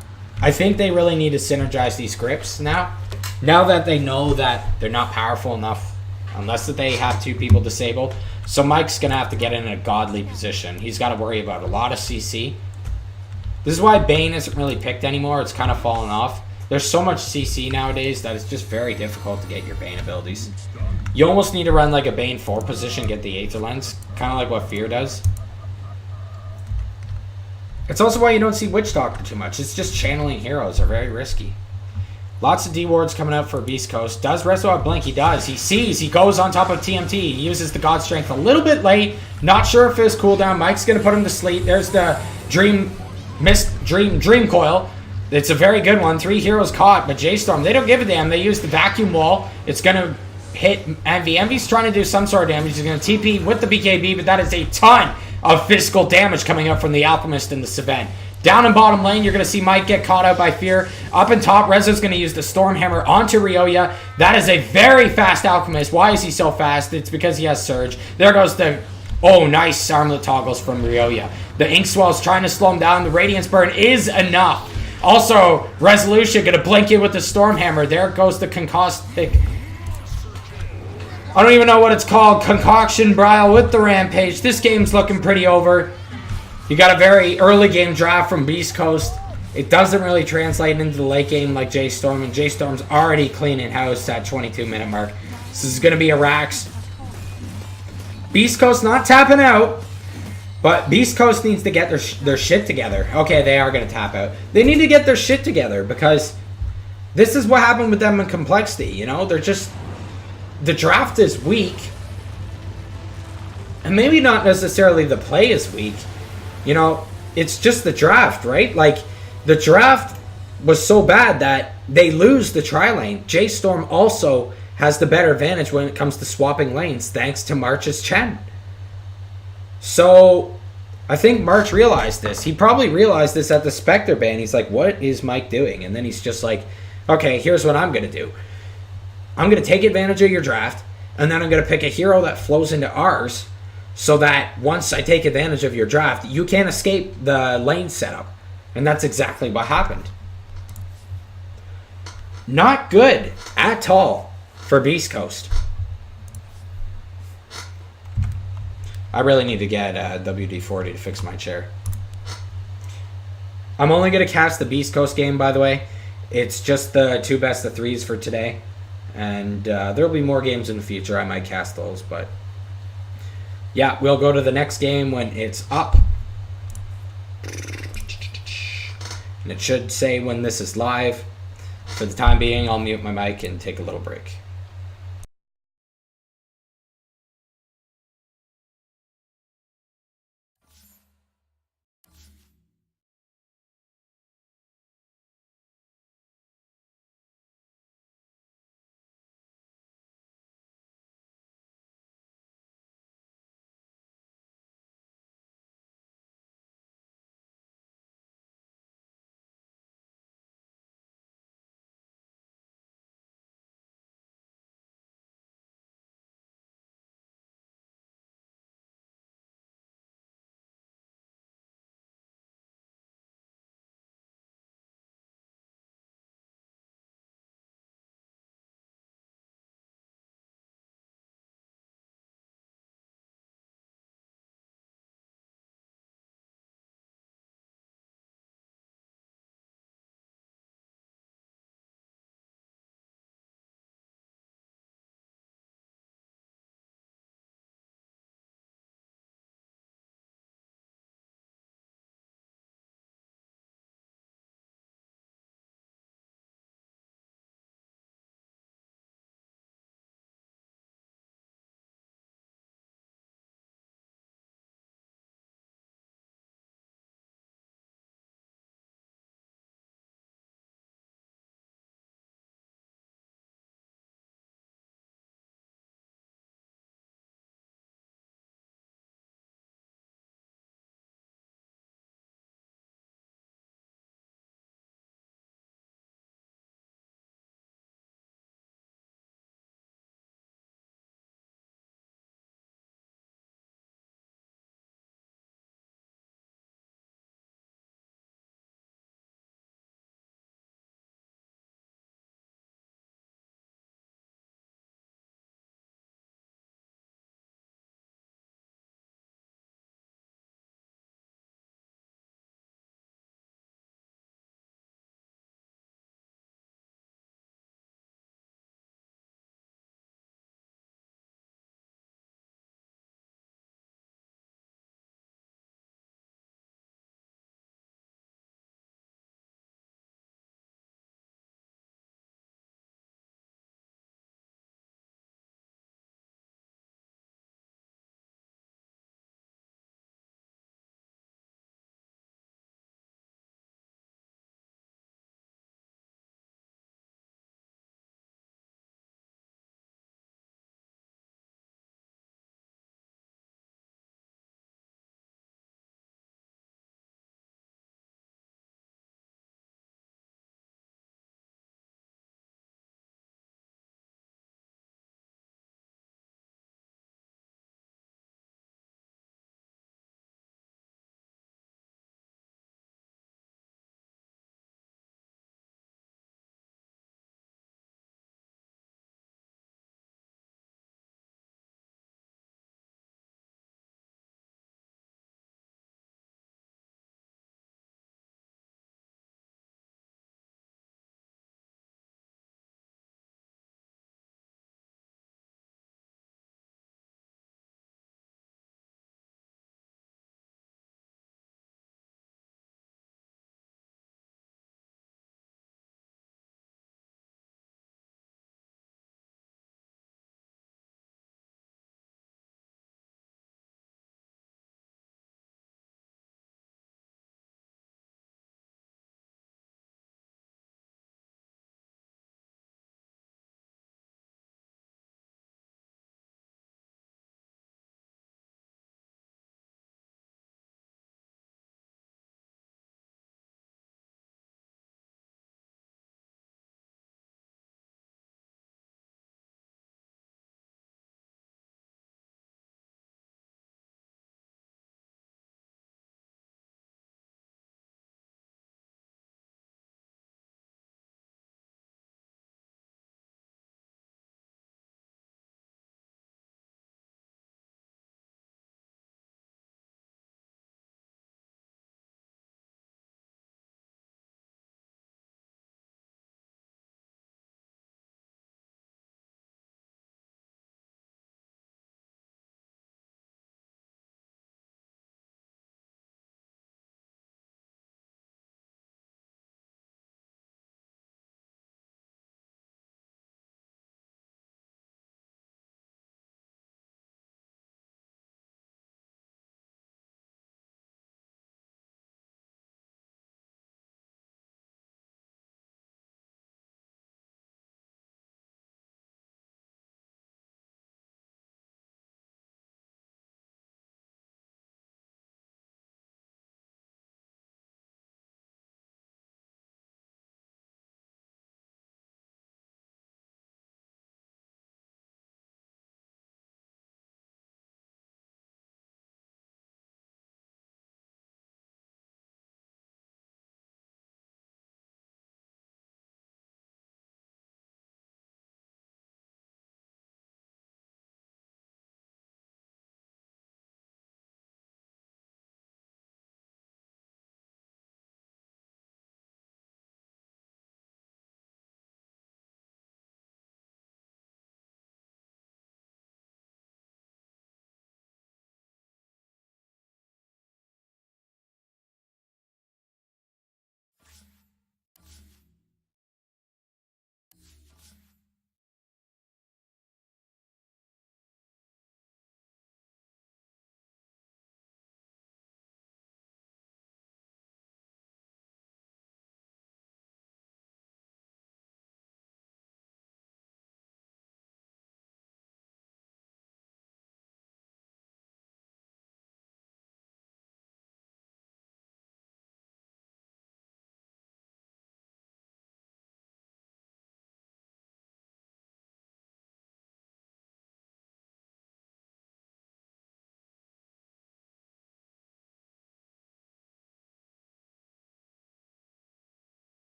I think they really need to synergize these grips now. Now that they know that they're not powerful enough, unless that they have two people disabled. So Mike's going to have to get in a godly position. He's got to worry about a lot of CC. This is why Bane isn't really picked anymore. It's kind of fallen off. There's so much CC nowadays that it's just very difficult to get your Bane abilities. You almost need to run like a Bane 4 position, get the Aether Lens. Kind of like what Fear does. It's also why you don't see Witch Doctor too much. It's just channeling heroes are very risky. Lots of D-wards coming out for Beastcoast. Does Rezo have Blink? He does. He sees. He goes on top of TMT. He uses the God Strength a little bit late. Not sure if it's cooldown. Mike's going to put him to sleep. There's the Dream Coil. It's a very good one. 3 heroes caught, but J.Storm, they don't give a damn. They use the vacuum wall. It's going to hit Envy. Envy's trying to do some sort of damage. He's going to TP with the BKB, but that is a ton of physical damage coming up from the Alchemist and the Savant. Down in bottom lane, you're going to see Mike get caught out by Fear. Up in top, Rezo's going to use the Storm Hammer onto Ryoya. That is a very fast Alchemist. Why is he so fast? It's because he has Surge. There goes the... Oh, nice armlet toggles from Ryoya. The Inkswell's trying to slow him down. The Radiance Burn is enough. Also, Resolution going to blink in with the Storm Hammer. There goes the Concaustic... I don't even know what it's called. Concoction Brile with the Rampage. This game's looking pretty over. You got a very early game draft from Beastcoast. It doesn't really translate into the late game like J.Storm. And J.Storm's already cleaning house at 22-minute mark. This is going to be a Rax. Beastcoast not tapping out. But Beastcoast needs to get their shit together. Okay, they are going to tap out. They need to get their shit together because this is what happened with them in Complexity. You know, they're just... The draft is weak. And maybe not necessarily the play is weak. You know, it's just the draft, right? Like, the draft was so bad that they lose the tri-lane. J.Storm also has the better advantage when it comes to swapping lanes, thanks to March's Chen. So, I think March realized this. He probably realized this at the Spectre ban. He's like, what is Mike doing? And then he's just like, okay, here's what I'm going to do. I'm going to take advantage of your draft, and then I'm going to pick a hero that flows into ours, so that once I take advantage of your draft, you can't escape the lane setup. And that's exactly what happened. Not good at all for Beastcoast. I really need to get WD-40 to fix my chair. I'm only going to cast the Beastcoast game, by the way. It's just the 2 best of 3s for today. And there'll be more games in the future. I might cast those, but... Yeah, we'll go to the next game when it's up. And it should say when this is live. For the time being, I'll mute my mic and take a little break.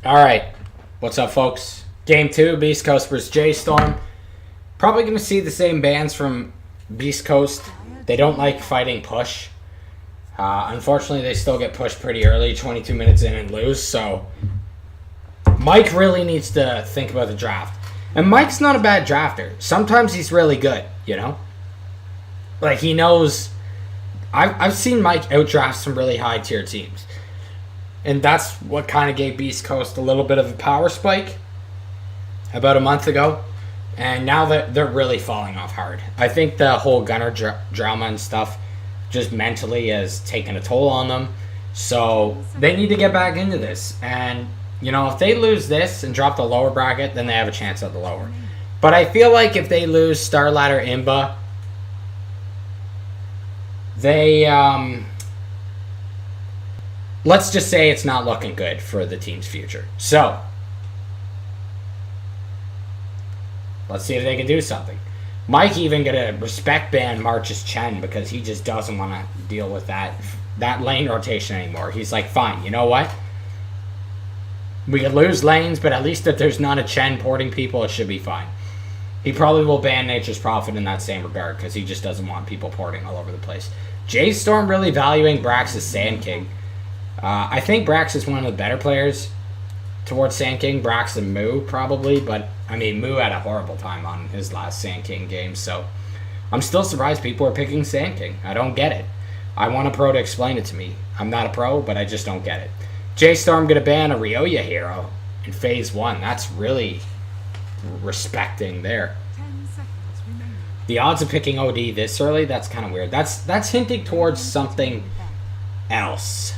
Alright, what's up, folks? Game 2, Beastcoast vs. J.Storm. Probably going to see the same bans from Beastcoast. They don't like fighting push. Unfortunately, they still get pushed pretty early, 22 minutes in, and lose, so Mike really needs to think about the draft. And Mike's not a bad drafter. Sometimes he's really good, you know? Like, he knows... I've seen Mike outdraft some really high-tier teams. And that's what kind of gave Beastcoast a little bit of a power spike about a month ago. And now that they're really falling off hard. I think the whole Gunner drama and stuff just mentally has taken a toll on them. So they need to get back into this. And, you know, if they lose this and drop the lower bracket, then they have a chance at the lower. But I feel like if they lose Starladder Imba, they, let's just say it's not looking good for the team's future. So, let's see if they can do something. Mike even gonna respect ban March's Chen because he just doesn't want to deal with that lane rotation anymore. He's like, fine, you know what? We could lose lanes, but at least if there's not a Chen porting people, it should be fine. He probably will ban Nature's Prophet in that same regard because he just doesn't want people porting all over the place. J.Storm really valuing Brax's Sand King. I think Brax is one of the better players towards Sand King. Brax and Moo, probably. But, I mean, Moo had a horrible time on his last Sand King game. So, I'm still surprised people are picking Sand King. I don't get it. I want a pro to explain it to me. I'm not a pro, but I just don't get it. J.Storm going to ban a Ryoya hero in Phase 1. That's really respecting there. The odds of picking OD this early, that's kind of weird. That's hinting towards something else.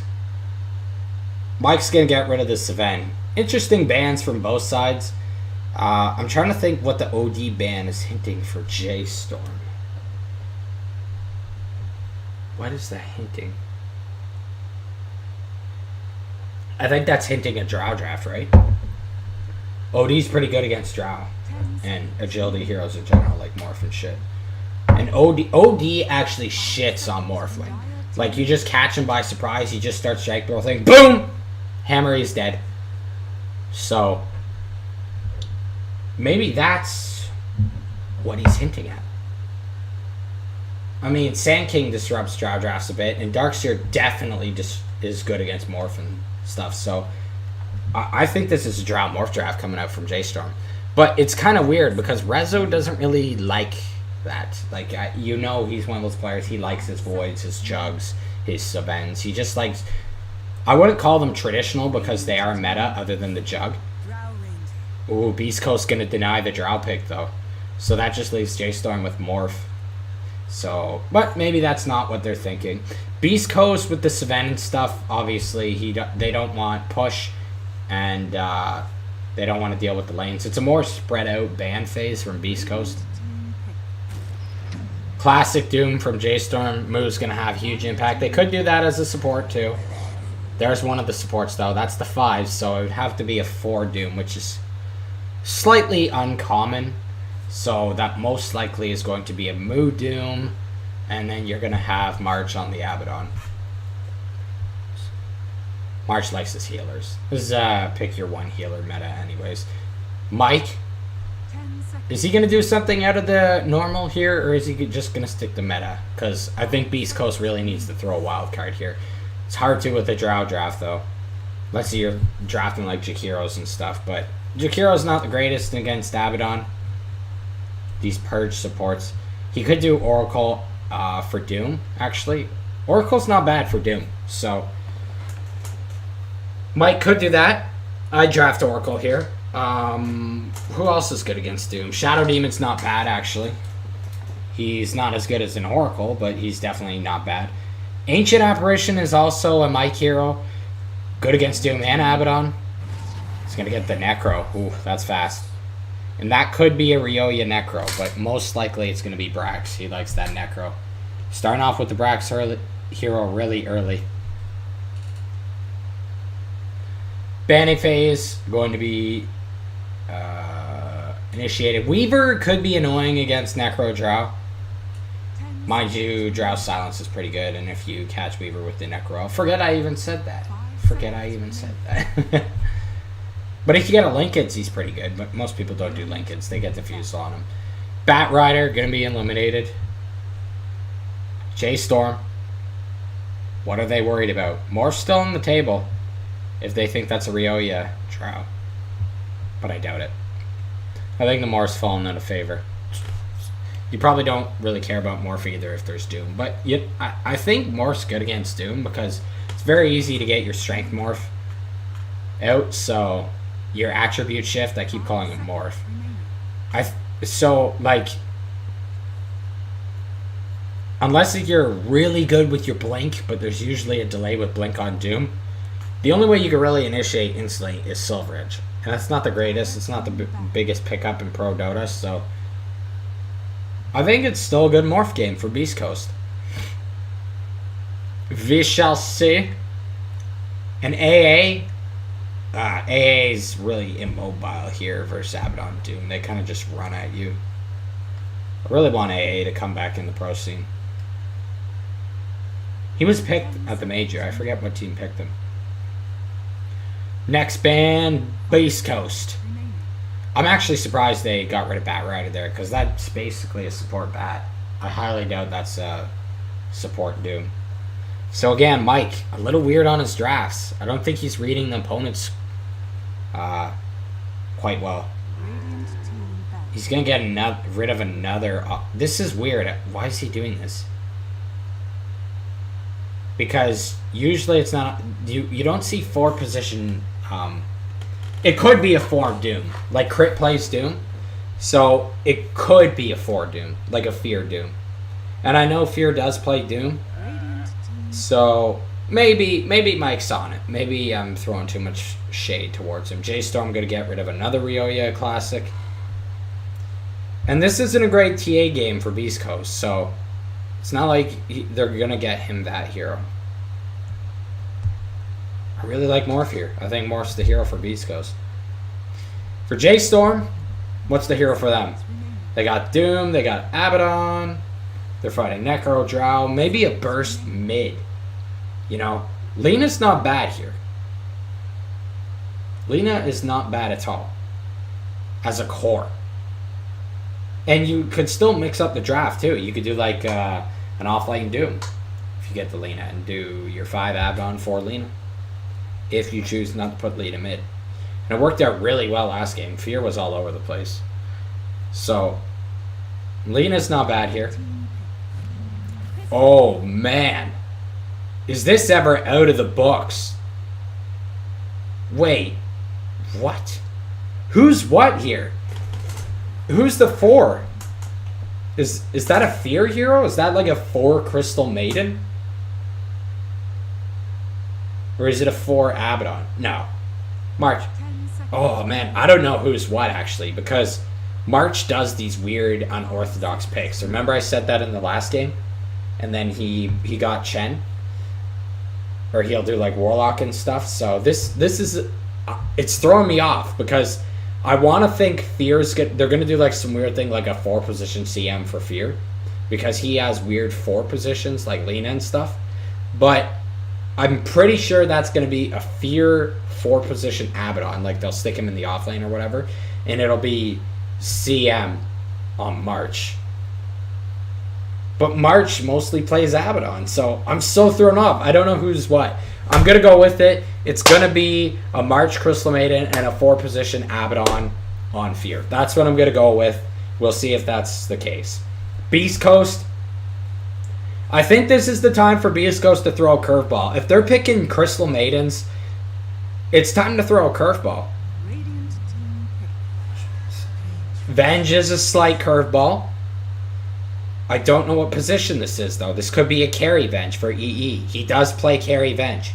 Mike's going to get rid of the Savan. Interesting bans from both sides. I'm trying to think what the OD ban is hinting for J.Storm. What is that hinting? I think that's hinting a Drow draft, right? OD's pretty good against Drow. And agility heroes in general, like Morph and shit. And OD actually shits on Morphling. Like, you just catch him by surprise, he just starts strike throw thing, boom! Hammer, he's dead. So, maybe that's what he's hinting at. I mean, Sand King disrupts Drow drafts a bit, and Darkseer definitely just is good against Morph and stuff. So, I think this is a Drow Morph draft coming out from J.Storm. But it's kind of weird because Rezo doesn't really like that. Like, you know, he's one of those players. He likes his Voids, his Jugs, his Savens. He just likes... I wouldn't call them traditional because they are meta other than the Jug. Ooh, Beastcoast going to deny the Drow pick, though. So that just leaves J.Storm with Morph. So, but maybe that's not what they're thinking. Beastcoast with the Savan and stuff, obviously, they don't want push. And, they don't want to deal with the lanes. It's a more spread out ban phase from Beastcoast. Classic Doom from J.Storm. Moo's going to have huge impact. They could do that as a support too. There's one of the supports though. That's the 5, so it would have to be a 4 Doom, which is slightly uncommon. So that most likely is going to be a Moo Doom. And then you're going to have March on the Abaddon. March likes his healers. This is pick your one healer meta anyways. Mike, is he going to do something out of the normal here, or is he just going to stick to meta? Because I think Beastcoast really needs to throw a wild card here. It's hard to with a Drow draft, though. Let's see, you're drafting like Jakiros and stuff, but Jakiro's not the greatest against Abaddon. These Purge supports. He could do Oracle for Doom, actually. Oracle's not bad for Doom, so... Mike could do that. I'd draft Oracle here. Who else is good against Doom? Shadow Demon's not bad, actually. He's not as good as an Oracle, but he's definitely not bad. Ancient Apparition is also a Mike hero. Good against Doom and Abaddon. He's going to get the Necro. Ooh, that's fast. And that could be a Ryoya Necro, but most likely it's going to be Brax. He likes that Necro. Starting off with the Brax hero really early. Banning phase going to be initiated. Weaver could be annoying against Necro Drow. Mind you, Drow Silence is pretty good, and if you catch Weaver with the Necro... Forget I even said that. But if you get a Lincolns, he's pretty good. But most people don't do Lincolns. They get diffused on him. Bat Rider, going to be eliminated. J.Storm. What are they worried about? Morph's still on the table if they think that's a Ryoya Drow. But I doubt it. I think the Morph's fallen out of favor. You probably don't really care about Morph either if there's Doom. But I think Morph's good against Doom because it's very easy to get your Strength Morph out. So your attribute shift, I keep calling it Morph. So, like, unless you're really good with your Blink, but there's usually a delay with Blink on Doom, the only way you can really initiate instantly is Silver Edge. And that's not the greatest. It's not the biggest pickup in Pro Dota, so I think it's still a good Morph game for Beastcoast. We shall see. And AA. AA is really immobile here versus Abaddon Doom. They kind of just run at you. I really want AA to come back in the pro scene. He was picked at the major. I forget what team picked him. Next band, Beastcoast. I'm actually surprised they got rid of Bat Rider there because that's basically a support bat. I highly doubt that's a support Doom. So again, Mike, a little weird on his drafts. I don't think he's reading the opponents quite well. He's going to get rid of another... this is weird. Why is he doing this? Because usually it's not... You don't see 4 position... it could be a 4 Doom. Like Crit plays Doom. So it could be a 4 Doom. Like a Fear Doom. And I know Fear does play Doom. So maybe Mike's on it. Maybe I'm throwing too much shade towards him. J.Storm going to get rid of another Ryoya Classic. And this isn't a great TA game for Beastcoast. So it's not like they're going to get him that hero. I really like Morph here. I think Morph's the hero for Beastcoast. For J.Storm, what's the hero for them? They got Doom. They got Abaddon. They're fighting Necro Drow. Maybe a burst mid. You know, Lena's not bad here. Lena is not bad at all. As a core. And you could still mix up the draft too. You could do like an offlane Doom. If you get the Lena. And do your 5 Abaddon, 4 Lena. If you choose not to put Lena mid. And it worked out really well last game. Fear was all over the place. So, Lena's not bad here. Oh, man. Is this ever out of the books? Wait. What? Who's what here? Who's the 4? Is that a Fear hero? Is that like a 4 Crystal Maiden? Or is it a 4 Abaddon? No. March. Oh, man. I don't know who's what, actually. Because March does these weird, unorthodox picks. Remember I said that in the last game? And then he got Chen. Or he'll do like Warlock and stuff. So this is... it's throwing me off. Because I want to think Fear's... they're going to do like some weird thing. Like a 4-position CM for Fear. Because he has weird 4 positions. Like Lena and stuff. But I'm pretty sure that's going to be a Fear 4-position Abaddon. Like they'll stick him in the offlane or whatever. And it'll be CM on March. But March mostly plays Abaddon. So I'm so thrown off. I don't know who's what. I'm going to go with it. It's going to be a March Crystal Maiden and a 4-position Abaddon on Fear. That's what I'm going to go with. We'll see if that's the case. Beastcoast. I think this is the time for Beastcoast to throw a curveball. If they're picking Crystal Maidens, it's time to throw a curveball. Venge is a slight curveball. I don't know what position this is, though. This could be a carry Venge for EE. He does play carry Venge.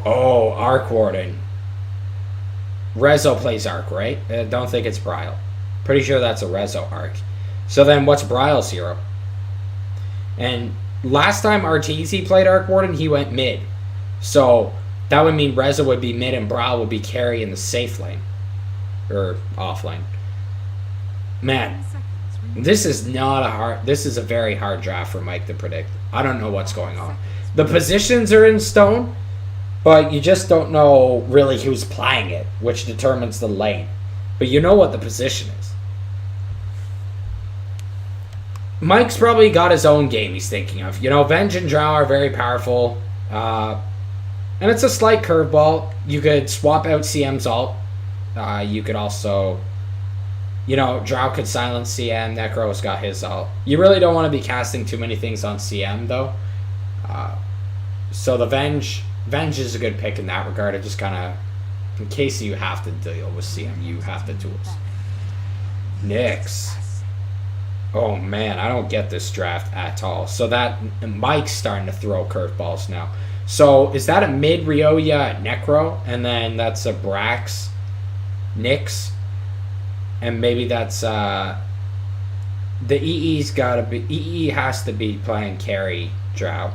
Oh, Arc Warden. Rezo plays Arc, right? I don't think it's Bryle. Pretty sure that's a Rezo Arc. So then what's Bryle's hero? And last time Arteezy played Arc Warden, he went mid. So that would mean Rezo would be mid and Bryle would be carry in the safe lane. Or off lane. Man, this is a very hard draft for Mike to predict. I don't know what's going on. The positions are in stone. But you just don't know really who's playing it, which determines the lane. But you know what the position is. Mike's probably got his own game he's thinking of. You know, Venge and Drow are very powerful. And it's a slight curveball. You could swap out CM's ult. You could also... You know, Drow could silence CM. Necro's got his ult. You really don't want to be casting too many things on CM, though. So the Venge is a good pick in that regard. It just kind of... In case you have to deal with CM, you have the tools. Nyx. Oh, man, I don't get this draft at all. So that... Mike's starting to throw curveballs now. So, is that a mid Ryoya Necro? And then that's a Brax Nyx? And maybe that's the EE's gotta be... EE has to be playing carry Drow.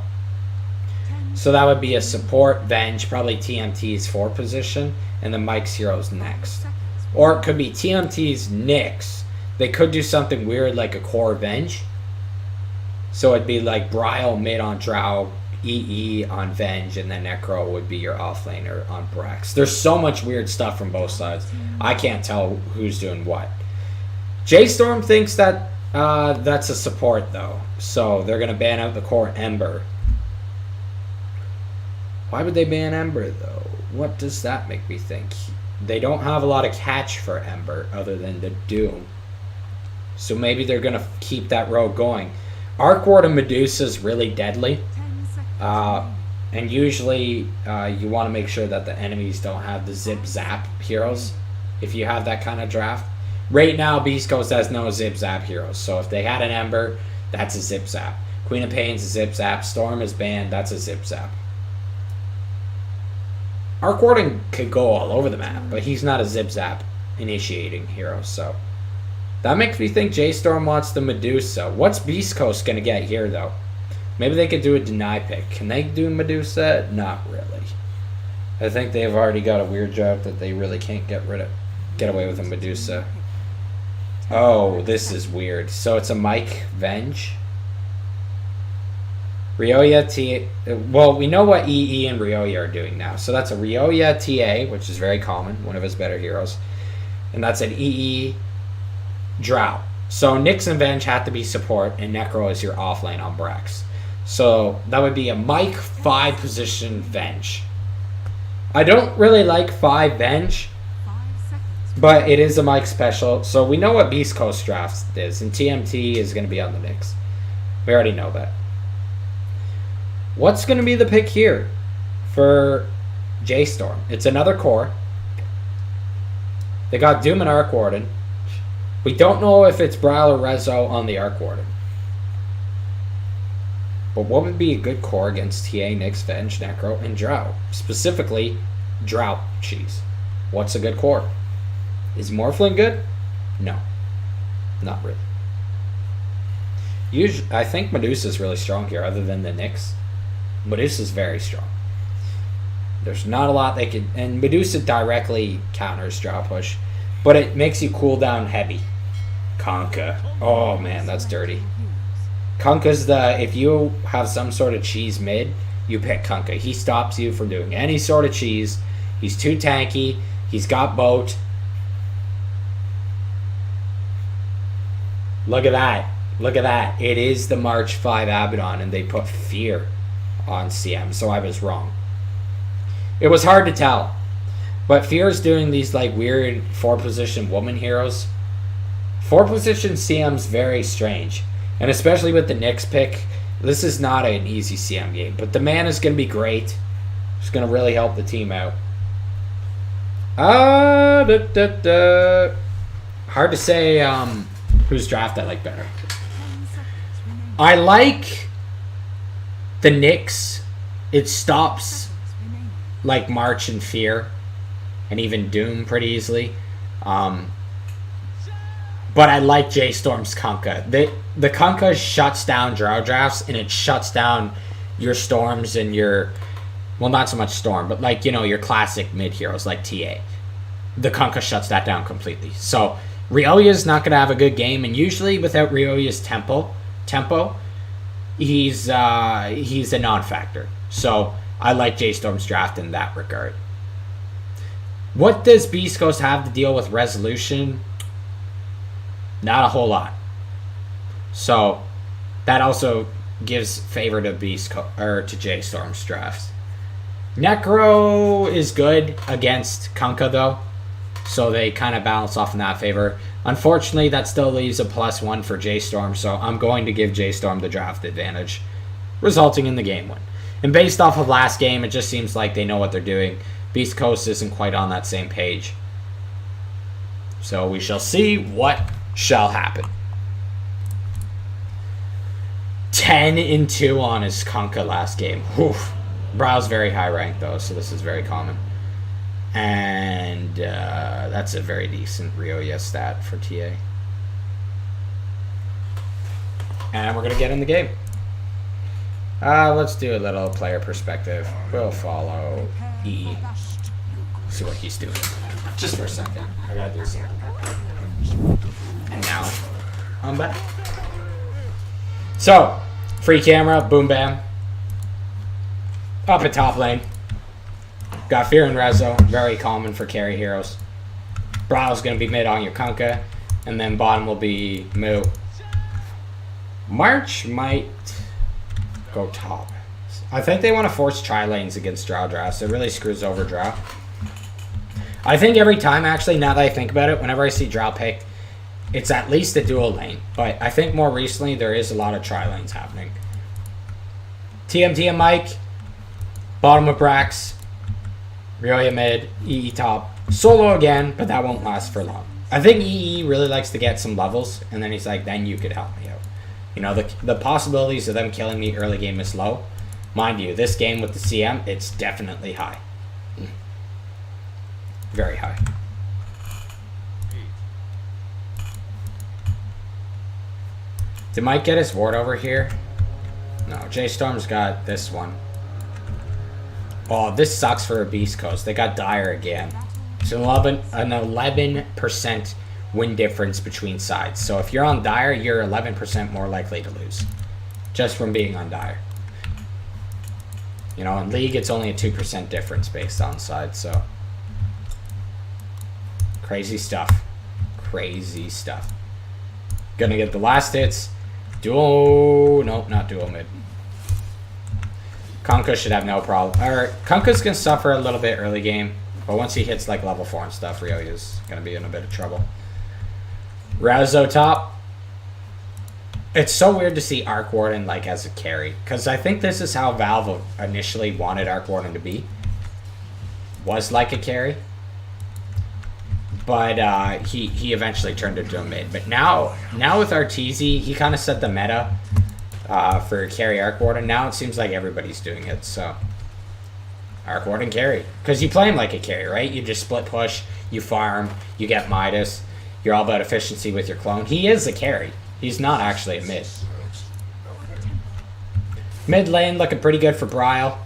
So that would be a support Venge, probably TMT's 4 position, and then Mike's Heroes next. Or it could be TMT's Nyx. They could do something weird like a core Venge. So it'd be like Bryle mid on Drow, EE on Venge, and then Necro would be your offlaner on Brax. There's so much weird stuff from both sides. I can't tell who's doing what. J.Storm thinks that that's a support, though. So they're going to ban out the core Ember. Why would they ban Ember, though? What does that make me think? They don't have a lot of catch for Ember other than the Doom. So maybe they're going to keep that road going. Arc Ward and Medusa is really deadly. And usually you want to make sure that the enemies don't have the zip zap heroes if you have that kind of draft. Right now, Beastcoast has no zip zap heroes. So if they had an Ember, that's a zip zap. Queen of Pain's a zip zap. Storm is banned, that's a zip zap. Arc Warden could go all over the map, but he's not a zip zap initiating hero. So that makes me think J.Storm wants the Medusa. What's Beastcoast going to get here, though? Maybe they could do a deny pick. Can they do Medusa? Not really. I think they've already got a weird job that they really can't get away with a Medusa. Oh, this is weird. So it's a Mike Venge. Ryoya T. Well, we know what EE and Ryoya are doing now. So that's a Ryoya TA, which is very common, one of his better heroes. And that's an EE Drow. So Nyx and Venge have to be support, and Necro is your offlane on Brax. So that would be a Mike 5 position Venge. I don't really like 5 Venge, but it is a Mike special. So we know what Beastcoast draft is, and TMT is going to be on the Nyx. We already know that. What's going to be the pick here for J.Storm? It's another core. They got Doom and Arc Warden. We don't know if it's Bryle or Rezo on the Arc Warden. But what would be a good core against TA, Nyx, Venge, Necro, and Drow? Specifically, Drow cheese. What's a good core? Is Morphling good? No. Not really. Usually, I think Medusa's really strong here, other than the Nyx. Medusa's very strong. There's not a lot they could... And Medusa directly counters Drow push. But it makes you cool down heavy. Conka. Oh, man, that's dirty. Kunka's the... If you have some sort of cheese mid, you pick Kunka. He stops you from doing any sort of cheese. He's too tanky. He's got boat. Look at that. Look at that. It is the March 5 Abaddon, and they put Fear on CM, so I was wrong. It was hard to tell. But Fear is doing these like weird 4-position woman heroes. 4-position CM's very strange. And especially with the Nyx pick, this is not an easy CM game. But the man is going to be great. It's going to really help the team out. Hard to say whose draft I like better. I like the Nyx. It stops like March and Fear and even Doom pretty easily. But I like J.Storm's Kunkka. The Kunkka shuts down Drow drafts, and it shuts down your Storms and your... Well, not so much Storm, but like, you know, your classic mid-heroes like TA. The Kunkka shuts that down completely. So Ryoya's not going to have a good game, and usually without Ryoya's tempo, he's a non-factor. So I like J.Storm's draft in that regard. What does Beastcoast have to deal with resolution? Not a whole lot. So that also gives favor to to J.Storm's drafts. Necro is good against Kunkka though, so they kind of balance off in that favor. Unfortunately, that still leaves a +1 for J.Storm, so I'm going to give J.Storm the draft advantage, resulting in the game win. And based off of last game, it just seems like they know what they're doing. Beastcoast isn't quite on that same page. So we shall see what shall happen. 10-2 on his Kunkka last game. Oof. Brow's very high ranked though, so this is very common. And that's a very decent Ryoya stat for TA. And we're going to get in the game. Let's do a little player perspective. We'll follow EE. See what he's doing. Just for a second. I gotta do something. And now, I'm back. So, free camera, boom bam. Up at top lane. Got Fear and Rezo, very common for carry heroes. Brow's gonna be mid on your Kunkka, and then bottom will be Moo. March might go top. I think they want to force tri-lanes against Drow drafts. It really screws over Drow. I think every time, actually, now that I think about it, whenever I see Drow pick, it's at least a dual lane. But I think more recently, there is a lot of tri-lanes happening. TMT and Mike. Bottom of Brax. Ryoya mid. EE top. Solo again, but that won't last for long. I think EE really likes to get some levels, and then he's like, then you could help me out. You know, the possibilities of them killing me early game is low. Mind you, this game with the CM, it's definitely high. Very high. Did Mike get his ward over here? No, J.Storm's got this one. Oh, this sucks for a Beastcoast. They got Dire again. It's an 11% win difference between sides. So if you're on Dire, you're 11% more likely to lose. Just from being on Dire. You know, in League, it's only a 2% difference based on sides, so. Crazy stuff. Crazy stuff. Gonna get the last hits. Duo. Nope, not duo mid. Kunkka should have no problem. Kunkka's gonna suffer a little bit early game. But once he hits like level 4 and stuff, Ryoya's gonna be in a bit of trouble. Razo top. It's so weird to see Arc Warden like as a carry. Because I think this is how Valve initially wanted Arc Warden to be. Was like a carry. But he eventually turned into a mid. But now with Arteezy, he kind of set the meta for carry Arc Warden. Now it seems like everybody's doing it. So Arc Warden carry. Because you play him like a carry, right? You just split push, you farm, you get Midas. You're all about efficiency with your clone. He is a carry. He's not actually a mid. Mid lane looking pretty good for Bryle.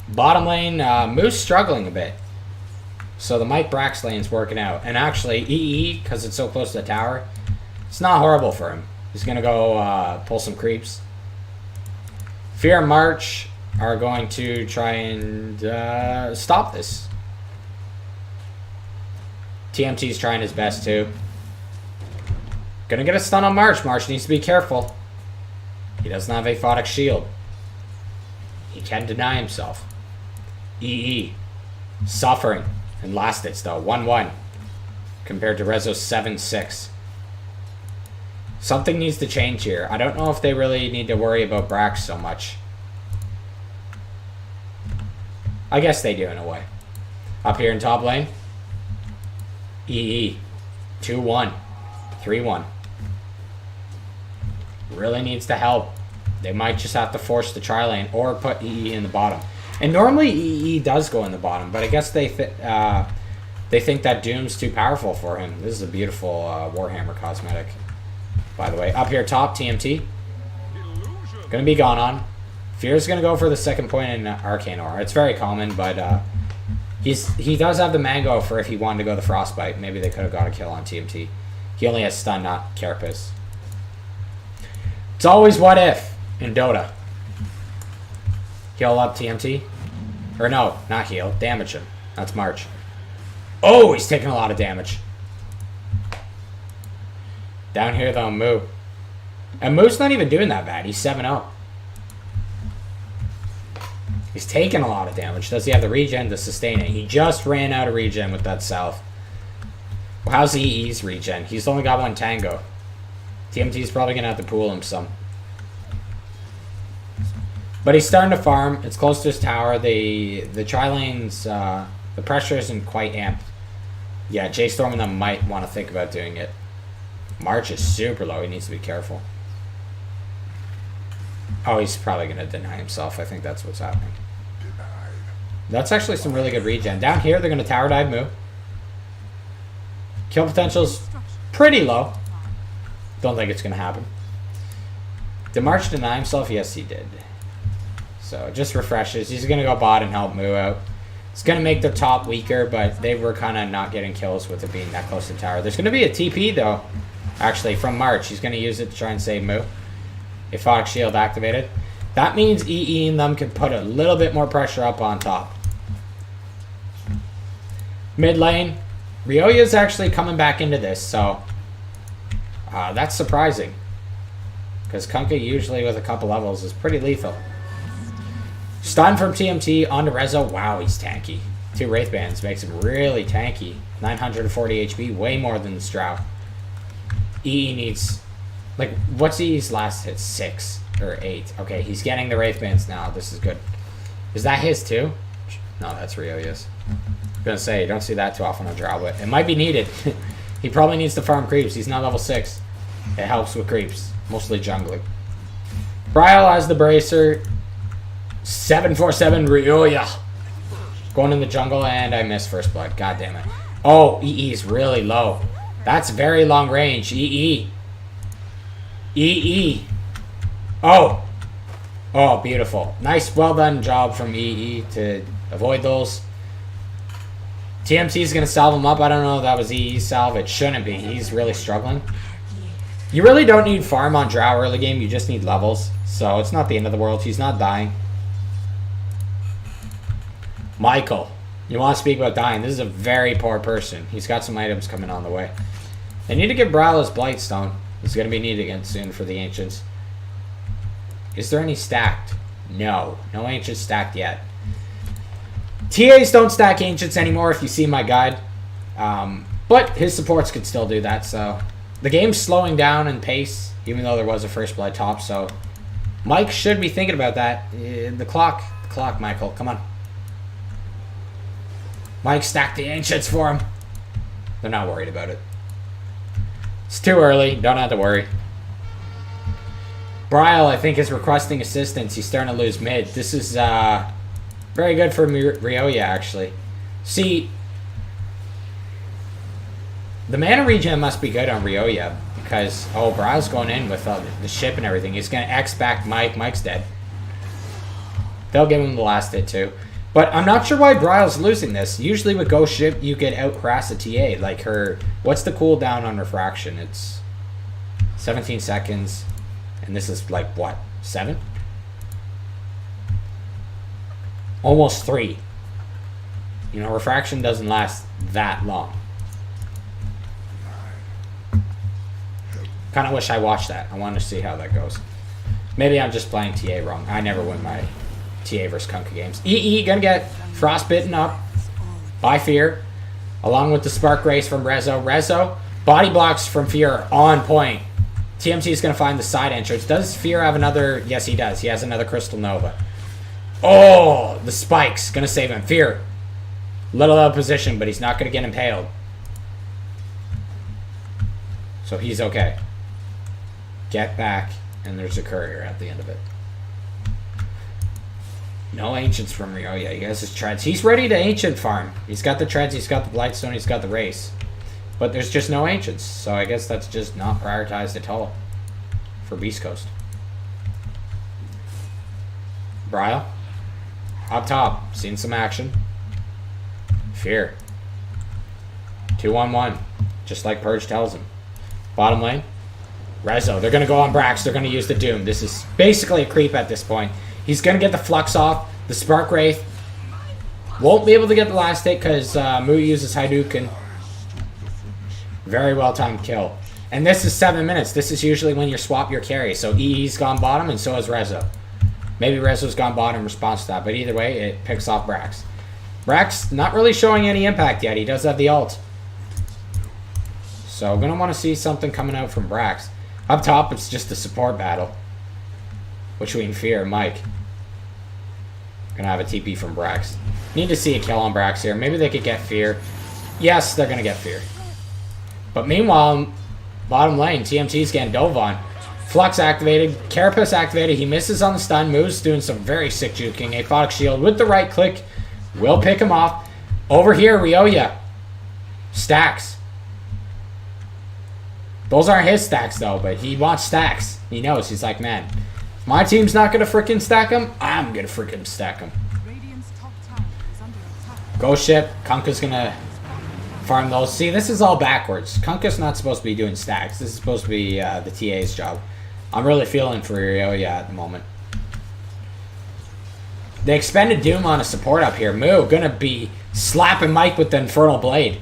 Bottom lane, Moose struggling a bit. So the Mike Brax lane's working out. And actually, EE, because it's so close to the tower, it's not horrible for him. He's going to go pull some creeps. Fear and March are going to try and stop this. TMT's trying his best too. Gonna get a stun on March. March needs to be careful. He doesn't have a Photic shield. He can deny himself. EE. Suffering. And last hits though. 1-1. Compared to Rezo's 7-6. Something needs to change here. I don't know if they really need to worry about Brax so much. I guess they do in a way. Up here in top lane. EE. 2-1. 3-1. Really needs to help. They might just have to force the tri lane or put EE in the bottom. And normally EE does go in the bottom, but I guess they think that Doom's too powerful for him. This is a beautiful Warhammer cosmetic, by the way. Up here top, TMT. Gonna be gone on. Fear's gonna go for the second point in Arcane Aura. It's very common, but he does have the Mango for if he wanted to go the Frostbite. Maybe they could have got a kill on TMT. He only has stun, not Carapace. It's always what if in Dota. Heal up TMT. Or no, not heal. Damage him. That's March. Oh, he's taking a lot of damage. Down here, though, Moo. And Moo's not even doing that bad. He's 7-0. He's taking a lot of damage. Does he have the regen to sustain it? He just ran out of regen with that south. Well, how's EE's regen? He's only got 1 tango. TMT's probably going to have to pool him some. But he's starting to farm. It's close to his tower. The tri-lanes, the pressure isn't quite amped. Yeah, J.Storm and them might want to think about doing it. March is super low. He needs to be careful. Oh, he's probably going to deny himself. I think that's what's happening. That's actually some really good regen. Down here, they're going to tower dive Moo. Kill potential's pretty low. Don't think it's going to happen. Did March deny himself? Yes, he did. So, just refreshes. He's going to go bot and help Moo out. It's going to make the top weaker, but they were kind of not getting kills with it being that close to tower. There's going to be a TP, though, actually, from March. He's going to use it to try and save Moo. If Fox Shield activated. That means EE and them can put a little bit more pressure up on top. Mid lane. Ryoya's actually coming back into this, so that's surprising. Because Kunkka usually with a couple levels is pretty lethal. Stun from TMT onto Rezo. Wow, he's tanky. 2 Wraith Bands makes him really tanky. 940 HP, way more than Strau. EE needs... Like, what's EE's last hit? 6 or 8. Okay, he's getting the Wraith Bands now. This is good. Is that his too? No, that's Ryoya's. I'm gonna say, you don't see that too often on Drow, but it might be needed. He probably needs to farm creeps. He's not level 6. It helps with creeps. Mostly jungling. Bryle has the Bracer. 747 Ryoya. Going in the jungle, and I missed first blood. God damn it. Oh, EE is really low. That's very long range. EE. EE. Oh. Oh, beautiful. Nice, well done job from EE to avoid those. TMT is going to salve him up. I don't know if that was EE's salve. It shouldn't be. He's really struggling. You really don't need farm on Drow early game. You just need levels. So it's not the end of the world. He's not dying. Michael. You want to speak about dying. This is a very poor person. He's got some items coming on the way. They need to give Bryle his Blightstone. He's going to be needed again soon for the Ancients. Is there any stacked? No. No Ancients stacked yet. TAs don't stack Ancients anymore if you see my guide. But his supports could still do that, so... The game's slowing down in pace, even though there was a first blood top, so... Mike should be thinking about that. The clock, Michael. Come on. Mike stacked the Ancients for him. They're not worried about it. It's too early. Don't have to worry. Bryle, I think, is requesting assistance. He's starting to lose mid. This is very good for Ryoya, actually. See, the mana regen must be good on Ryoya because, oh, Bryle's going in with the ship and everything. He's going to X back Mike. Mike's dead. They'll give him the last hit, too. But I'm not sure why Bryle's losing this. Usually with Ghost Ship, you could out-harass a TA. Like her... What's the cooldown on Refraction? It's 17 seconds. And this is like, what? 7? Almost 3. You know, Refraction doesn't last that long. Kind of wish I watched that. I want to see how that goes. Maybe I'm just playing TA wrong. I never win my TA versus Kunkka games. EE gonna get frostbitten up by Fear, along with the Spark Race from Rezo. Rezo, body blocks from Fear on point. TMT is gonna find the side entrance. Does Fear have another? Yes, he does. He has another Crystal Nova. Oh, the spikes gonna save him. Fear, little out of position, but he's not gonna get impaled, so he's okay. Get back, and there's a courier at the end of it. No Ancients from Ryoya. He has his treads. He's ready to Ancient farm. He's got the treads, he's got the Blightstone, he's got the race. But there's just no Ancients, so I guess that's just not prioritized at all for Beastcoast. Bryle. Up top. Seeing some action. Fear. 2-on-1. Just like Purge tells him. Bottom lane. Rezo. They're going to go on Brax. They're going to use the Doom. This is basically a creep at this point. He's going to get the Flux off. The Spark Wraith won't be able to get the last hit because Mu uses Hadouken. Very well timed kill. And this is 7 minutes. This is usually when you swap your carry. So EE's gone bottom and so has Rezo. Maybe Rezo's gone bottom in response to that. But either way, it picks off Brax. Brax not really showing any impact yet. He does have the ult. So I'm going to want to see something coming out from Brax. Up top, it's just a support battle between Fear and Mike. Gonna have a TP from Brax. Need to see a kill on Brax here. Maybe they could get Fear. Yes, they're gonna get Fear. But meanwhile, bottom lane, TMT's getting dove on. Flux activated, Carapace activated. He misses on the stun. Moves doing some very sick juking. Aphotic Shield with the right click will pick him off. Over here, Ryoya. Stacks. Those aren't his stacks though, but he wants stacks. He knows. He's like, man, if my team's not gonna freaking stack him, I'm gonna freaking stack him. Ghost Ship. Kunkka's gonna farm those. See, this is all backwards. Kunkka's not supposed to be doing stacks. This is supposed to be the TA's job. I'm really feeling for Ryoya at the moment. They expended Doom on a support up here. Mu gonna be slapping Mike with the Infernal Blade.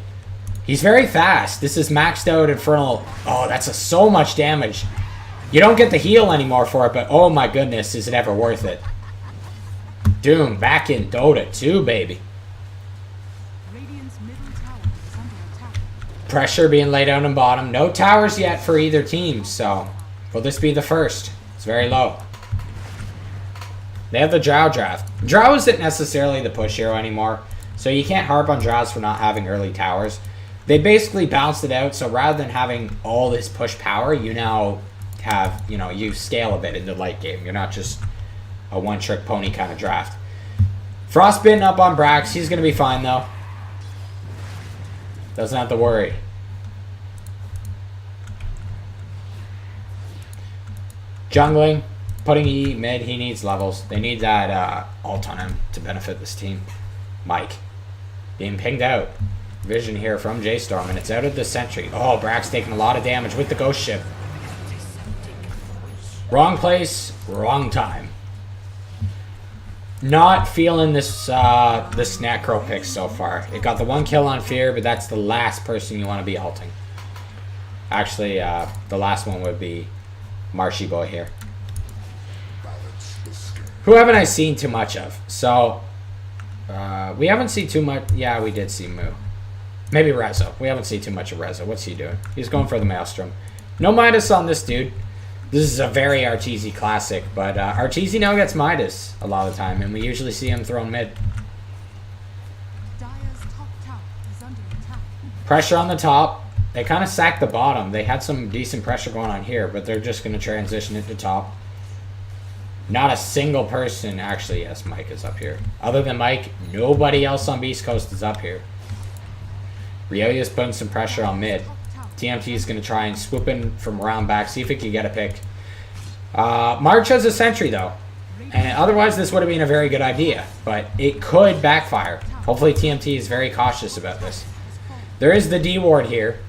He's very fast. This is maxed out Infernal. Oh, that's so much damage. You don't get the heal anymore for it, but oh my goodness, is it ever worth it? Doom back in Dota 2, baby. Pressure being laid out on bottom. No towers yet for either team, so will this be the first? It's very low. They have the Drow draft. Drow isn't necessarily the push hero anymore, so you can't harp on Drows for not having early towers. They basically balanced it out, so rather than having all this push power, you now have, you know, you scale a bit in the late game. You're not just a one-trick pony kind of draft. Frostbitten up on Brax. He's going to be fine, though. Doesn't have to worry. Jungling, putting E mid. He needs levels. They need that ult on him to benefit this team. Mike being pinged out. Vision here from J.Storm, and it's out of the sentry. Oh, Brax taking a lot of damage with the Ghost Ship. Wrong place, wrong time. Not feeling this this Necro pick so far. It got the one kill on Fear, but that's the last person you want to be ulting. Actually, the last one would be Marshy Boy here. Who haven't I seen too much of? So, we haven't seen too much. Yeah, we did see Mu. Maybe Rezo. We haven't seen too much of Rezo. What's he doing? He's going for the Maelstrom. No Midas on this dude. This is a very Arteezy classic, but Arteezy now gets Midas a lot of the time, and we usually see him thrown mid. Pressure on the top. They kind of sacked the bottom. They had some decent pressure going on here, but they're just going to transition it to top. Not a single person. Actually, yes, Mike is up here. Other than Mike, nobody else on Beastcoast is up here. Ryoya's putting some pressure on mid. TMT is going to try and swoop in from around back, see if he can get a pick. March has a sentry, though. And otherwise, this would have been a very good idea. But it could backfire. Hopefully, TMT is very cautious about this. There is the D ward here.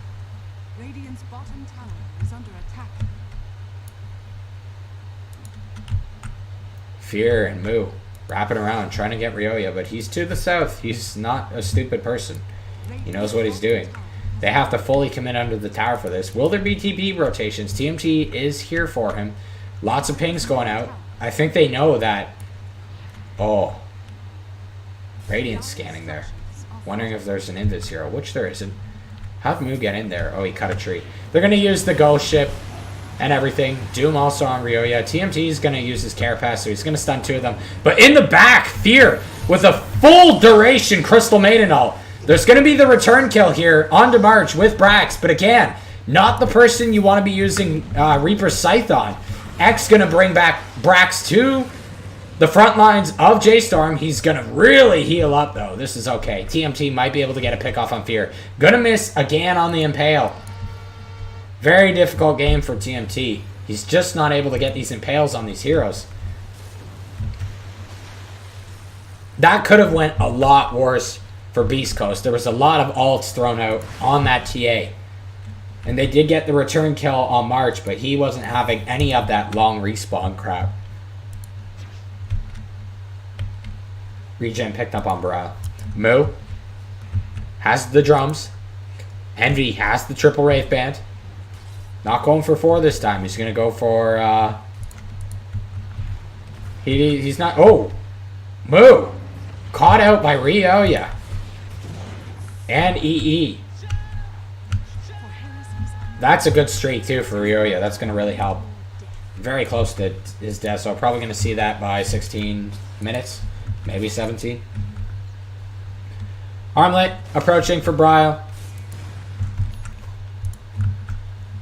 Fear and Mu wrapping around, trying to get Ryoya, but he's to the south. He's not a stupid person. He knows what he's doing. They have to fully commit under the tower for this. Will there be TP rotations? TMT is here for him. Lots of pings going out. I think they know that. Oh. Radiant's scanning there. Wondering if there's an Invis hero, which there isn't. How'd Mu get in there? Oh, he cut a tree. They're going to use the Ghost Ship and everything. Doom also on Ryoya. TMT is going to use his Carapace, so he's going to stun two of them. But in the back, Fear with a full duration Crystal Maiden ult. There's going to be the return kill here onto March with Brax, but again, not the person you want to be using Reaper's Scythe on. X going to bring back Brax to the front lines of J.Storm. He's going to really heal up, though. This is okay. TMT might be able to get a pick off on Fear. Going to miss again on the Impale. Very difficult game for TMT. He's just not able to get these Impales on these heroes. That could have went a lot worse for Beastcoast. There was a lot of ults thrown out on that TA. And they did get the return kill on March, but he wasn't having any of that long respawn crap. Regen picked up on Bro. Moo has the drums. Envy has the triple Wraith Band. Not going for 4 this time. He's going to go for... He's not... Oh! Moo! Caught out by Ryoya. And EE. That's a good streak, too, for Ryoya. That's going to really help. Very close to his death, so probably going to see that by 16 minutes. Maybe 17. Armlet approaching for Brio.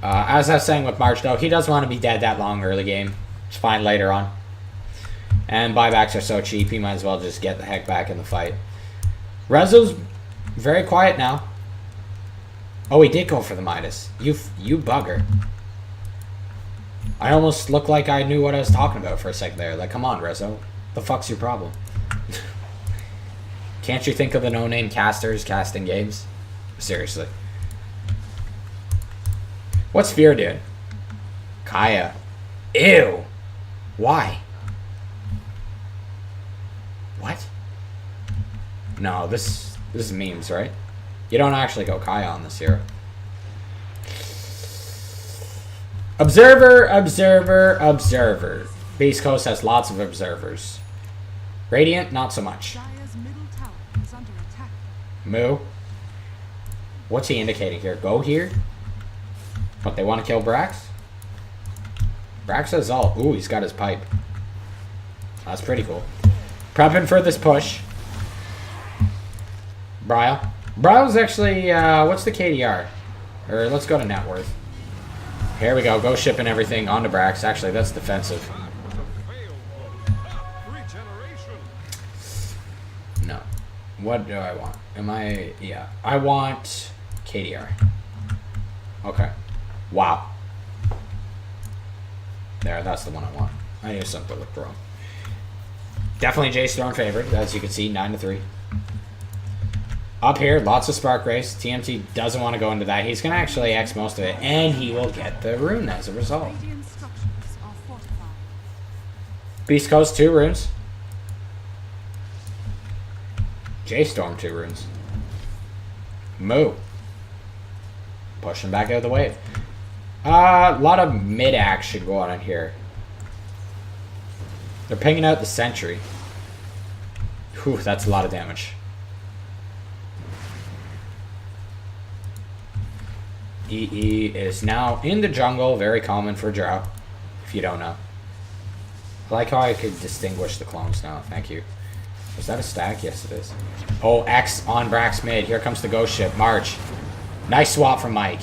As I was saying with March, though, he doesn't want to be dead that long early game. It's fine later on. And buybacks are so cheap, he might as well just get the heck back in the fight. Rezo's very quiet now. Oh, he did go for the Midas. You bugger. I almost looked like I knew what I was talking about for a second there. Like, come on, Rezo. The fuck's your problem? Can't you think of the no-name casters casting games? Seriously. What's Fear doing? Kaya. Ew. Why? What? No, this is memes, right? You don't actually go Kaya on this hero. Observer, observer, observer. Beastcoast has lots of observers. Radiant, not so much. Moo. What's he indicating here? Go here? What, they want to kill Brax? Brax has all. Ooh, he's got his pipe. That's pretty cool. Prepping for this push. Brio. Brio's actually, what's the KDR? Or let's go to net worth. Here we go. Go shipping everything onto Brax. Actually, that's defensive. No. What do I want? Yeah. I want KDR. Okay. Wow. There, that's the one I want. I knew something looked wrong. Definitely J.Storm favored, as you can see, 9-3. Up here, lots of Spark Race. TMT doesn't want to go into that. He's going to actually X most of it, and he will get the rune as a result. Beastcoast, 2 runes. J.Storm, 2 runes. Moo. Pushing back out of the wave. A lot of mid-axe should go on in here. They're pinging out the sentry. Whew, that's a lot of damage. EE is now in the jungle. Very common for Drow, if you don't know. I like how I could distinguish the clones now. Thank you. Was that a stack? Yes, it is. Oh, X on Brax mid. Here comes the ghost ship. March. Nice swap from Mike.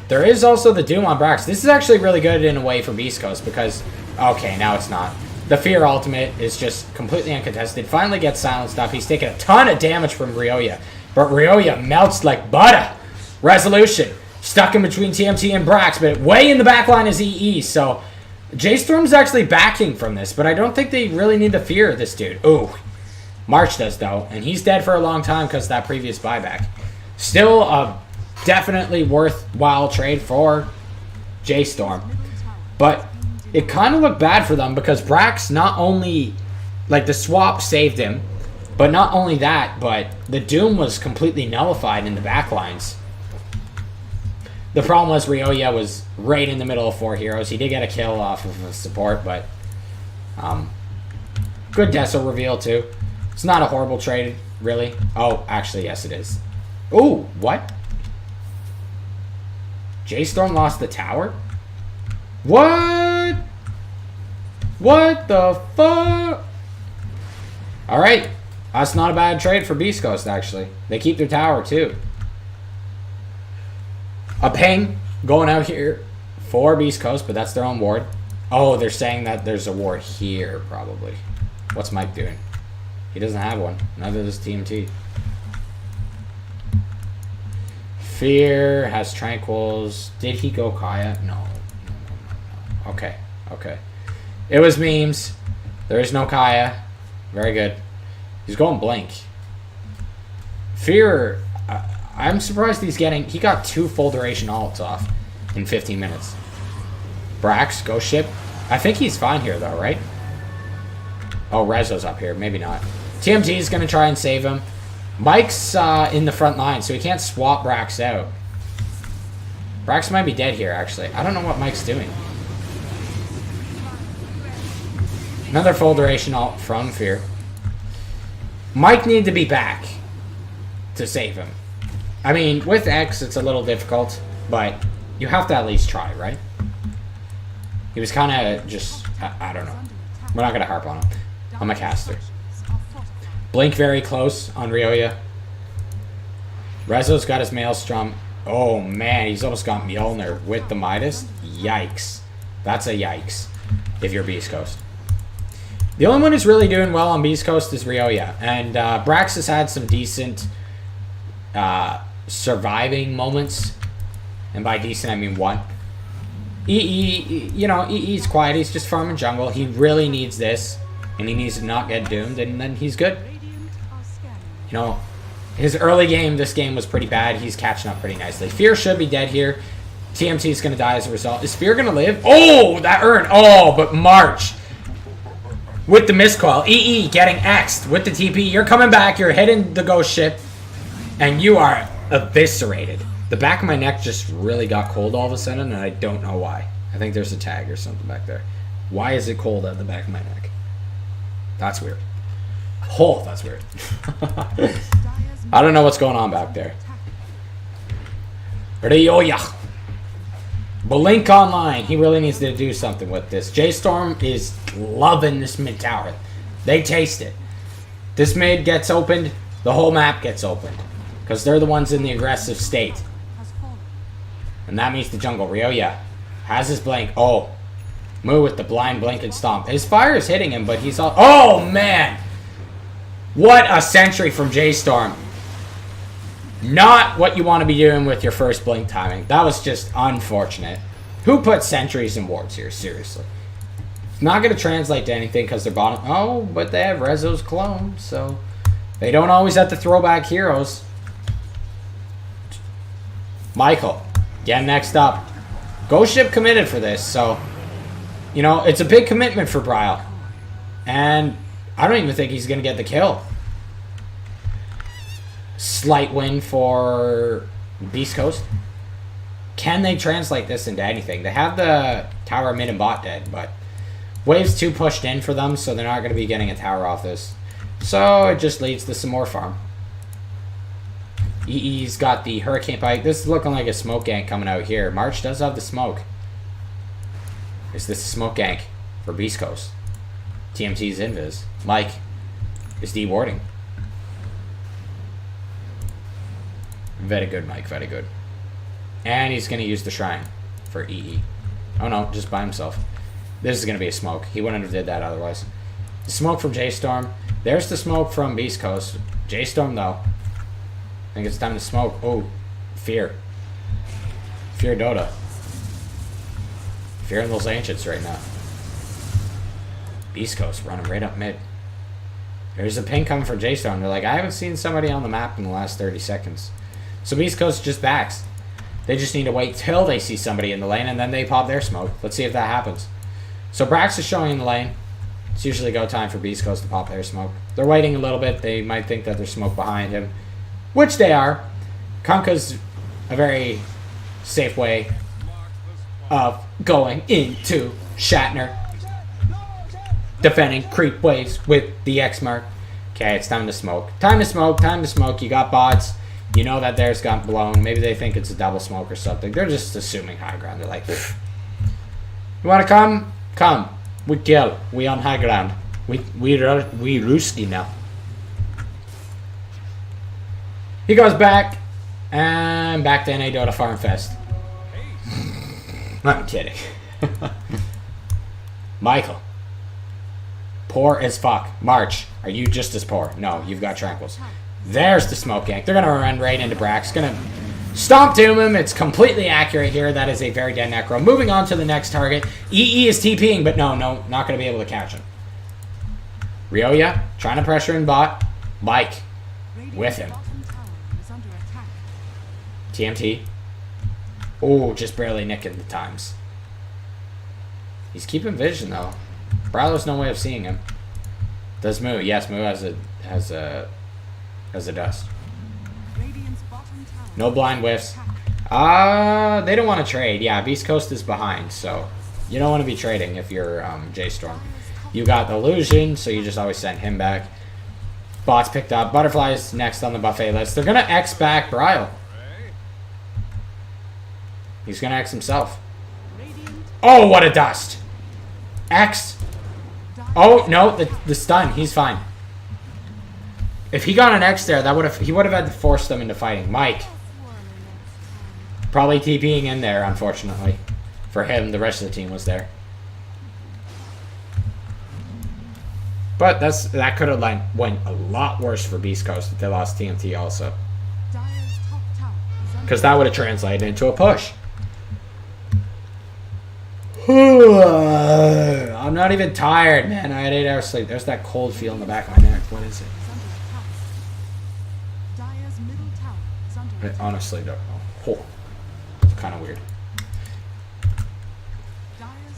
There is also the Doom on Brax. This is actually really good in a way for Beastcoast because... Okay, now it's not. The Fear ultimate is just completely uncontested. Finally gets silenced up. He's taking a ton of damage from Ryoya. But Ryoya melts like butter. Resolution. Stuck in between TMT and Brax, but way in the back line is EE. So J.Storm's actually backing from this, but I don't think they really need to fear this dude. Ooh. March does, though, and he's dead for a long time because of that previous buyback. Still a definitely worthwhile trade for J.Storm. But it kind of looked bad for them because Brax not only, like, the swap saved him, but not only that, but the Doom was completely nullified in the backlines. The problem was Ryoya was right in the middle of 4 heroes. He did get a kill off of the support, but good Deso reveal, too. It's not a horrible trade, really. Oh, actually, yes, it is. Ooh, what? J.Storm lost the tower? What? What the fuck? Alright. That's not a bad trade for Beastcoast, actually. They keep their tower, too. A ping going out here for Beastcoast, but that's their own ward. Oh, they're saying that there's a ward here, probably. What's Mike doing? He doesn't have one. Neither does TMT. Fear has Tranquils. Did he go Kaya? No. No. Okay. Okay. It was memes. There is no Kaya. Very good. He's going Blink. Fear... I'm surprised he's getting... He got 2 full duration ults off in 15 minutes. Brax, ghost ship. I think he's fine here, though, right? Oh, Rezo's up here. Maybe not. TMT is going to try and save him. Mike's in the front line, so he can't swap Brax out. Brax might be dead here, actually. I don't know what Mike's doing. Another full duration ult from Fear. Mike need to be back to save him. I mean, with X, it's a little difficult, but you have to at least try, right? He was kind of just... I don't know. We're not going to harp on him. I'm a caster. Blink very close on Ryoya. Rezo's got his Maelstrom. Oh, man. He's almost got Mjolnir with the Midas. Yikes. That's a yikes if you're Beastcoast. The only one who's really doing well on Beastcoast is Ryoya. And Brax has had some decent surviving moments. And by decent, I mean one. EE, you know, EE's quiet. He's just farming jungle. He really needs this. And he needs to not get doomed. And then he's good. You know, his early game, this game was pretty bad. He's catching up pretty nicely. Fear should be dead here. TMT is going to die as a result. Is Fear going to live? Oh, that urn. Oh, but March. With the miscoil. EE getting X'd with the TP. You're coming back. You're hitting the ghost ship. And you are eviscerated. The back of my neck just really got cold all of a sudden, and I don't know why. I think there's a tag or something back there. Why is it cold at the back of my neck? That's weird. Oh, that's weird. I don't know what's going on back there. Ryoya. Blink online. He really needs to do something with this. J.Storm is loving this mid tower. They taste it. This mid gets opened. The whole map gets opened. Because they're the ones in the aggressive state. And that means the jungle. Ryoya has his blink. Oh. Moo with the blind blink and stomp. His fire is hitting him, but he's all... Oh, man. What a sentry from J.Storm. Not what you want to be doing with your first blink timing. That was just unfortunate. Who put sentries and wards here? Seriously. It's not going to translate to anything because they're bottom... Oh, but they have Rezo's clone, so... They don't always have to throw back heroes. Michael. Again, next up. Ghost Ship committed for this, so... You know, it's a big commitment for Bryle. And I don't even think he's going to get the kill. Slight win for Beastcoast. Can they translate this into anything? They have the tower mid and bot dead, but wave's too pushed in for them, so they're not going to be getting a tower off this. So it just leads to some more farm. EE's got the Hurricane Pike. This is looking like a smoke gank coming out here. March does have the smoke. Is this a smoke gank for Beastcoast? TMT's invis. Mike is de-warding. Very good, Mike. Very good. And he's going to use the shrine for EE. Oh, no. Just by himself. This is going to be a smoke. He wouldn't have did that otherwise. The smoke from J.Storm. There's the smoke from Beastcoast. J.Storm, though. I think it's time to smoke. Oh, Fear. Fear Dota. Fearing those ancients right now. Beastcoast running right up mid. There's a ping coming from J.Storm. They're like, I haven't seen somebody on the map in the last 30 seconds. So Beastcoast just backs. They just need to wait till they see somebody in the lane, and then they pop their smoke. Let's see if that happens. So Brax is showing in the lane. It's usually go time for Beastcoast to pop their smoke. They're waiting a little bit. They might think that there's smoke behind him, which they are. Kunkka's a very safe way of going into Shatner. Defending creep waves with the X mark. Okay, it's time to smoke. Time to smoke, time to smoke. You got bots. You know that theirs got blown. Maybe they think it's a double smoke or something. They're just assuming high ground. They're like, pfft. You want to come? Come. We kill. We on high ground. We Ruski now. He goes back. And back to NA Dota Farm Fest. I'm kidding. Michael. Poor as fuck. March. Are you just as poor? No, you've got Tranquils. There's the smoke gank. They're going to run right into Brax. Going to stomp doom him. It's completely accurate here. That is a very dead necro. Moving on to the next target. EE is TPing, but no, not going to be able to catch him. Ryoya trying to pressure in bot. Mike with him. TMT. Oh, just barely nicking the times. He's keeping vision, though. Brawler's no way of seeing him. Does Moo? Yes, Moo has a dust. No blind whiffs. They don't want to trade. Yeah, Beastcoast is behind, so you don't want to be trading if you're J.Storm. You got the illusion, so you just always send him back. Bots picked up. Butterfly's next on the buffet list. They're gonna X back Brile. He's gonna X himself. Oh, what a dust! X. Oh no, the stun. He's fine. If he got an X there, he would have had to force them into fighting. Mike. Probably TPing in there, unfortunately. For him, the rest of the team was there. But that could have went a lot worse for Beastcoast if they lost TNT also. Because that would have translated into a push. I'm not even tired, man. I had 8 hours sleep. There's that cold feel in the back of my neck. What is it? I honestly don't know. Oh, it's kind of weird.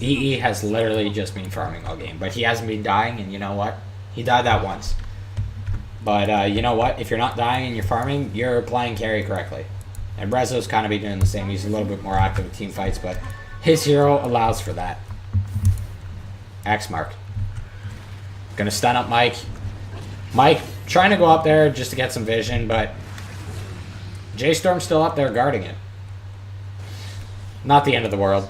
EE has literally just been farming all game, but he hasn't been dying, and you know what? He died that once. But you know what? If you're not dying and you're farming, you're playing carry correctly. And Rezo's kind of be doing the same. He's a little bit more active in team fights, but his hero allows for that. X mark. Gonna stun up Mike. Mike trying to go up there just to get some vision, but J.Storm's still up there guarding it. Not the end of the world.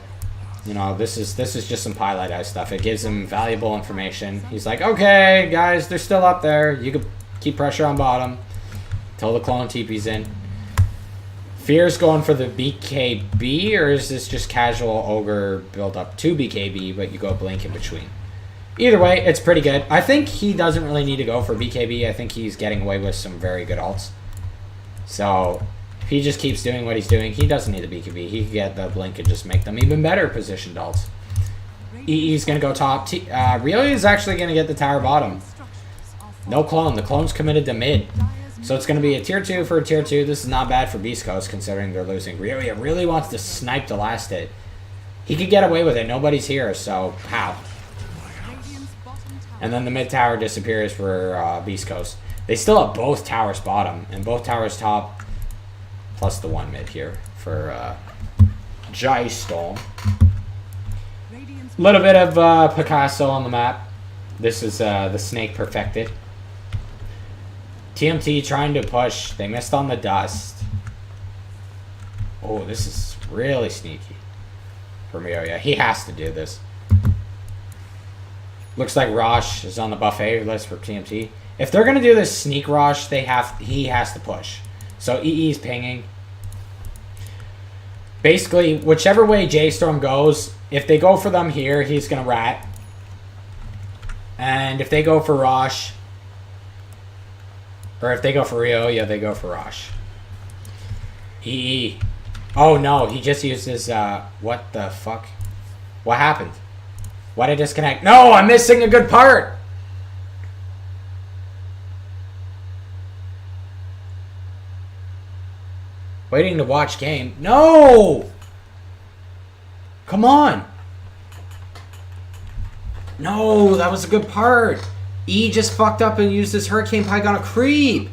You know, this is just some highlight eye stuff. It gives him valuable information. He's like, okay, guys, they're still up there. You can keep pressure on bottom until the clone TP's in. Fear's going for the BKB, or is this just casual ogre build up to BKB, but you go blink in between? Either way, it's pretty good. I think he doesn't really need to go for BKB. I think he's getting away with some very good ults. So if he just keeps doing what he's doing, he doesn't need the BKB. He can get the blink and just make them even better positioned ults. EE's going to go top. Rio is actually going to get the tower bottom. No clone. The clone's committed to mid. So it's going to be a tier 2 for a tier 2. This is not bad for Beastcoast considering they're losing. Rio really wants to snipe the last hit. He could get away with it. Nobody's here, so how? And then the mid tower disappears for Beastcoast. They still have both towers bottom and both towers top, plus the one mid here for J.Storm. Little bit of Picasso on the map. This is the snake perfected. TMT trying to push. They missed on the dust. Oh, this is really sneaky for Miyoya. He has to do this. Looks like Rosh is on the buffet list for TMT. If they're gonna do this sneak Rosh, he has to push. So EE's pinging. Basically, whichever way J.Storm goes, if they go for them here, he's gonna rat. And if they go for Rosh, or if they go for Rio, yeah, they go for Rosh. EE. Oh no, he just used his, what the fuck? What happened? Why did I disconnect? No, I'm missing a good part! Waiting to watch game. No! Come on! No, that was a good part. E just fucked up and used his Hurricane Pike on a creep.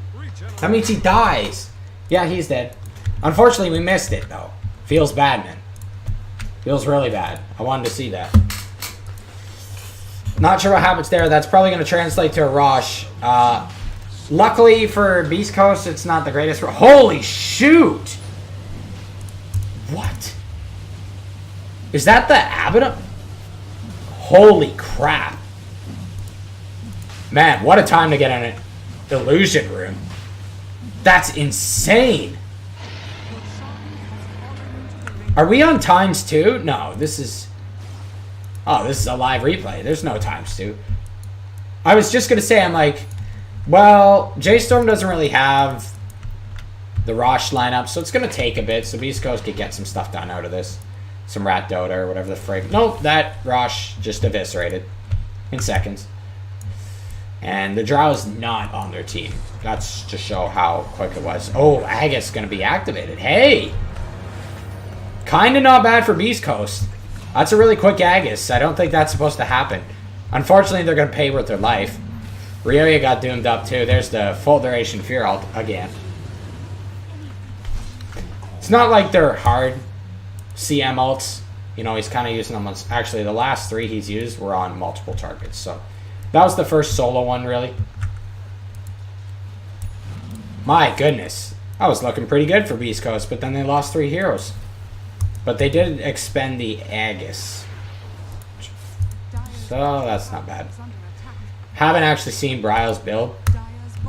That means he dies. Yeah, he's dead. Unfortunately, we missed it, though. Feels bad, man. Feels really bad. I wanted to see that. Not sure what happens there. That's probably going to translate to a Rosh. Luckily for Beastcoast, it's not the greatest. Holy shoot! What? Is that the Abaddon? Holy crap. Man, what a time to get in an illusion room. That's insane. Are we on ×2? No, this is... Oh, this is a live replay. There's no ×2. I was just going to say, I'm like... Well, J.Storm doesn't really have the Rosh lineup, so it's going to take a bit, so Beastcoast could get some stuff done out of this. Some Rat Dota or whatever the frig. Nope, that Rosh just eviscerated in seconds. And the Drow is not on their team. That's to show how quick it was. Oh, Agus going to be activated. Hey! Kind of not bad for Beastcoast. That's a really quick Agus. I don't think that's supposed to happen. Unfortunately, they're going to pay with their life. Ryoya got doomed up too. There's the full duration fear ult again. It's not like they're hard CM ults. You know, he's kind of using them on... Actually, the last 3 he's used were on multiple targets. So, that was the first solo one, really. My goodness. That was looking pretty good for Beastcoast, but then they lost 3 heroes. But they did expend the Aegis. So, that's not bad. Haven't actually seen Bryle's build.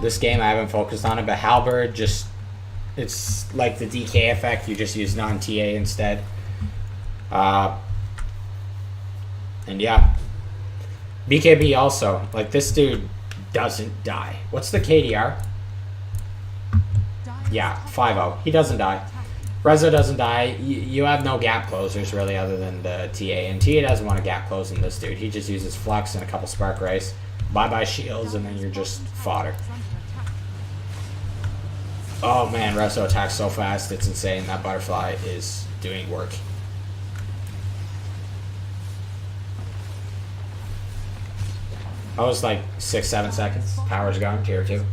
This game, I haven't focused on it, but Halberd just... It's like the DK effect. You just use non-TA instead. And yeah. BKB also. Like, this dude doesn't die. What's the KDR? Yeah, 5-0. He doesn't die. Rezo doesn't die. You have no gap closers, really, other than the TA. And TA doesn't want to gap close in this dude. He just uses Flux and a couple Spark Race. Bye-bye shields, and then you're just fodder. Oh man, Rezo attacks so fast, it's insane. That butterfly is doing work. That was like 6-7 seconds. Tower's gone, tier 2.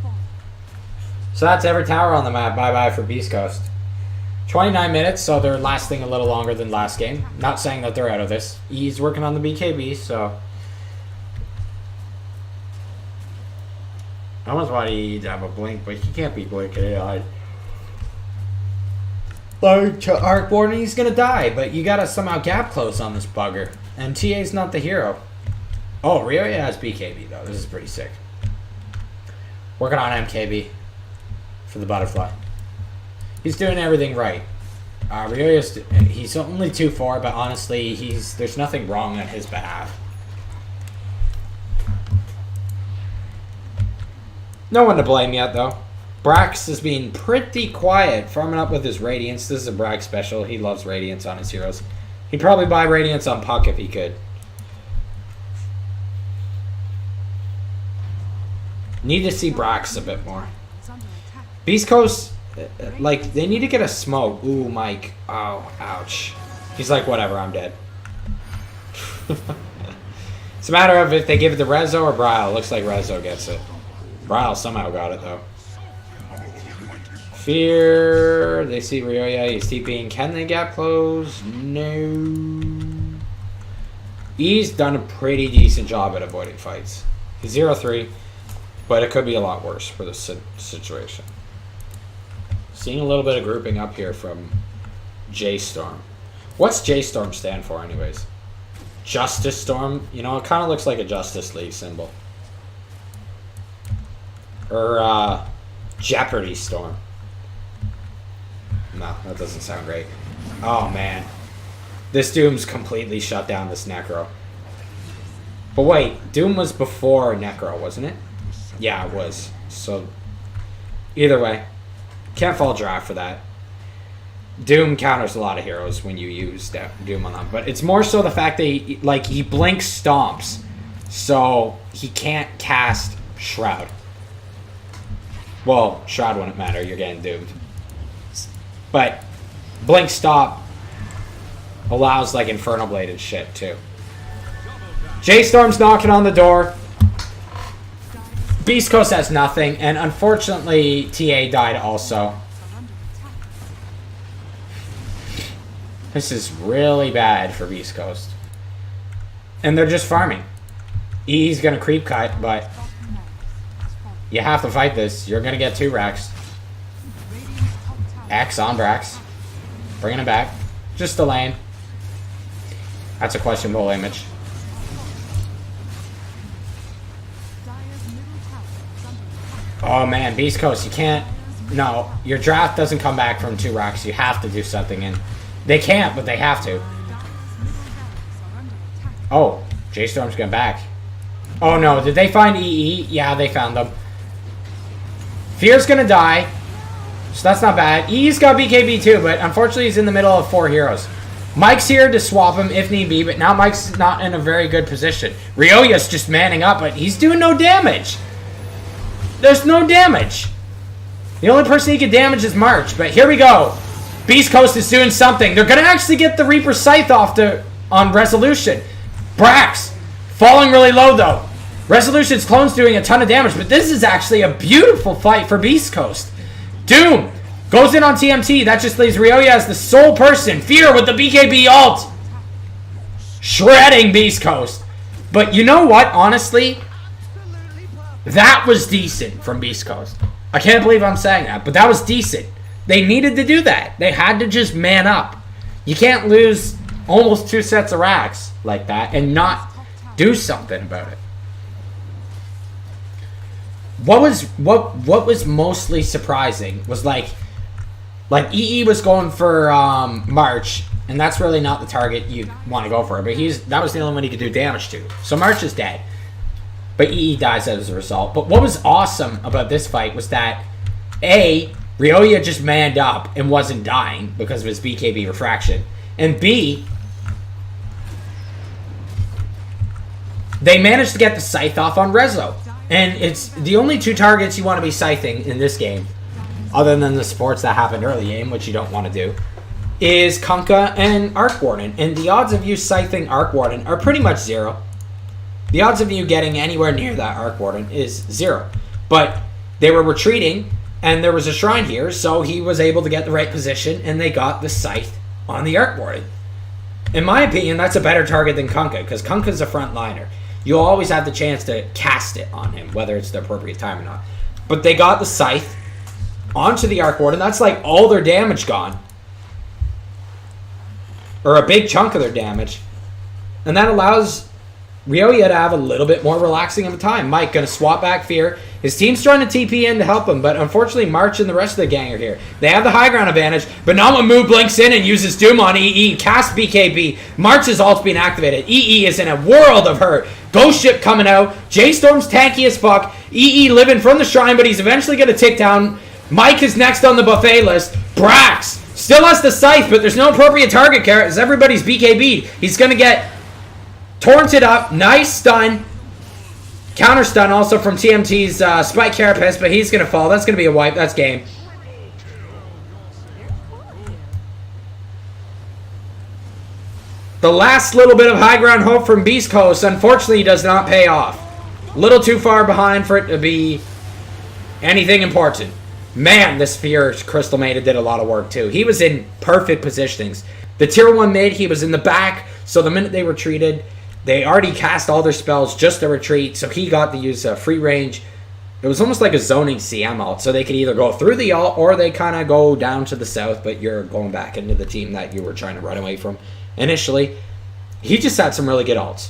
So that's every tower on the map. Bye-bye for Beastcoast. 29 minutes, so they're lasting a little longer than last game. Not saying that they're out of this. He's working on the BKB, so... I almost want to have a blink, but he can't be blinking it out. Like, to Arcborn, he's gonna die, but you gotta somehow gap close on this bugger. And TA's not the hero. Oh, Ryoya has BKB, though. This is pretty sick. Working on MKB for the butterfly. He's doing everything right. Ryoya's, he's only 2-4, but honestly, there's nothing wrong on his behalf. No one to blame yet, though. Brax is being pretty quiet, farming up with his Radiance. This is a Brax special. He loves Radiance on his heroes. He'd probably buy Radiance on Puck if he could. Need to see Brax a bit more. Beastcoast, like, they need to get a smoke. Ooh, Mike. Oh, ouch. He's like, whatever, I'm dead. It's a matter of if they give it to Rezo or Bryle. Looks like Rezo gets it. Bryle somehow got it, though. Fear. They see Ryoya. He's TPing. Can they gap close? No. He's done a pretty decent job at avoiding fights. He's 0-3, but it could be a lot worse for this situation. Seeing a little bit of grouping up here from J.Storm. What's J.Storm stand for, anyways? Justice Storm? You know, it kind of looks like a Justice League symbol. Or, Jeopardy Storm. No, that doesn't sound great. Oh, man. This Doom's completely shut down this Necro. But wait, Doom was before Necro, wasn't it? Yeah, it was. So, either way. Can't fall draft for that. Doom counters a lot of heroes when you use Doom on them. But it's more so the fact that he blinks stomps. So, he can't cast Shroud. Well, Shroud wouldn't matter. You're getting doomed. But Blink Stop allows, like, Infernal Blade and shit, too. J.Storm's knocking on the door. Beastcoast has nothing. And, unfortunately, TA died also. This is really bad for Beastcoast. And they're just farming. He's going to creep cut, but... You have to fight this. You're going to get 2 racks. X on Brax. Bringing it back. Just delaying. That's a questionable image. Oh man, Beastcoast, you can't... No, your draft doesn't come back from 2 racks. You have to do something, and they can't, but they have to. Oh, J.Storm's going back. Oh no, did they find EE? Yeah, they found them. Fear's gonna die, so that's not bad. EE's got BKB too, but unfortunately he's in the middle of 4 heroes. Mike's here to swap him if need be, but now Mike's not in a very good position. Ryoya's just manning up, but he's doing no damage. There's no damage. The only person he can damage is March, but here we go. Beastcoast is doing something. They're gonna actually get the Reaper Scythe off on Resolution. Brax, falling really low though. Resolution's clone's doing a ton of damage, but this is actually a beautiful fight for Beastcoast. Doom goes in on TMT. That just leaves Ryoya as the sole person. Fear with the BKB ult. Shredding Beastcoast. But you know what? Honestly, that was decent from Beastcoast. I can't believe I'm saying that, but that was decent. They needed to do that. They had to just man up. You can't lose almost 2 sets of racks like that and not do something about it. What was mostly surprising was like EE was going for March, and that's really not the target you want to go for. But that was the only one he could do damage to. So March is dead, but EE dies as a result. But what was awesome about this fight was that Ryoya just manned up and wasn't dying because of his BKB refraction, and B, they managed to get the scythe off on Rezo. And it's the only 2 targets you want to be scything in this game, other than the supports that happened early game, which you don't want to do, is Kunkka and Arc Warden. And the odds of you scything Arc Warden are pretty much 0. The odds of you getting anywhere near that Arc Warden is 0. But they were retreating, and there was a shrine here, so he was able to get the right position, and they got the scythe on the Arc Warden. In my opinion, that's a better target than Kunkka, because Kunkka's a front liner. You'll always have the chance to cast it on him, whether it's the appropriate time or not. But they got the scythe onto the Arc Warden. That's like all their damage gone. Or a big chunk of their damage. And that allows Ryoya to have a little bit more relaxing of a time. Mike going to swap back Fear. His team's trying to TP in to help him, but unfortunately March and the rest of the gang are here. They have the high ground advantage, but Namamu blinks in and uses Doom on EE, casts BKB. March's ult's being activated. EE is in a world of hurt. Ghost Ship coming out. J.Storm's tanky as fuck. EE living from the shrine, but he's eventually going to tick down. Mike is next on the buffet list. Brax still has the scythe, but there's no appropriate target carrot as everybody's BKB'd. He's going to get torrented up. Nice stun. Counter stun also from TMT's Spike Carapace, but he's going to fall. That's going to be a wipe. That's game. The last little bit of high ground hope from Beastcoast, unfortunately, does not pay off. A little too far behind for it to be anything important. Man, this Fear Crystal Maiden did a lot of work, too. He was in perfect positionings. The tier 1 mid, he was in the back, so the minute they retreated, they already cast all their spells just to retreat, so he got to use free range. It was almost like a zoning CM ult, so they could either go through the ult or they kind of go down to the south, but you're going back into the team that you were trying to run away from initially. He just had some really good ults.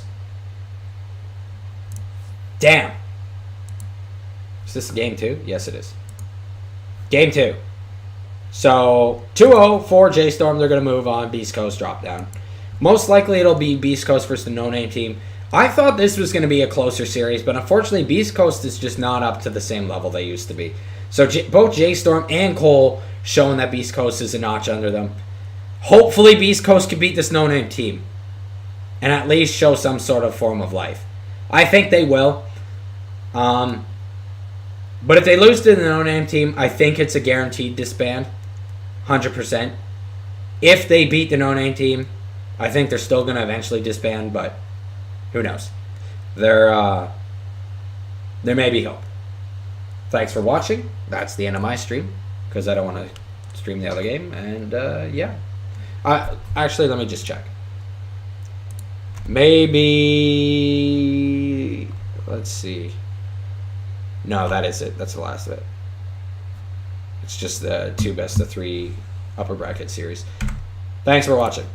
Damn. Is this game 2? Yes, it is. Game 2. So, 2-0 for J.Storm. They're going to move on. Beastcoast drop down. Most likely it'll be Beastcoast versus the no-name team. I thought this was going to be a closer series, but unfortunately Beastcoast is just not up to the same level they used to be. So both J.Storm and Cole showing that Beastcoast is a notch under them. Hopefully Beastcoast can beat this no-name team and at least show some sort of form of life. I think they will. But if they lose to the no-name team, I think it's a guaranteed disband. 100%. If they beat the no-name team, I think they're still going to eventually disband, but who knows? There may be hope. Thanks for watching. That's the end of my stream, because I don't want to stream the other game. And, yeah. Actually, let me just check. Maybe... Let's see. No, that is it. That's the last of it. It's just the 2 best of 3 upper bracket series. Thanks for watching.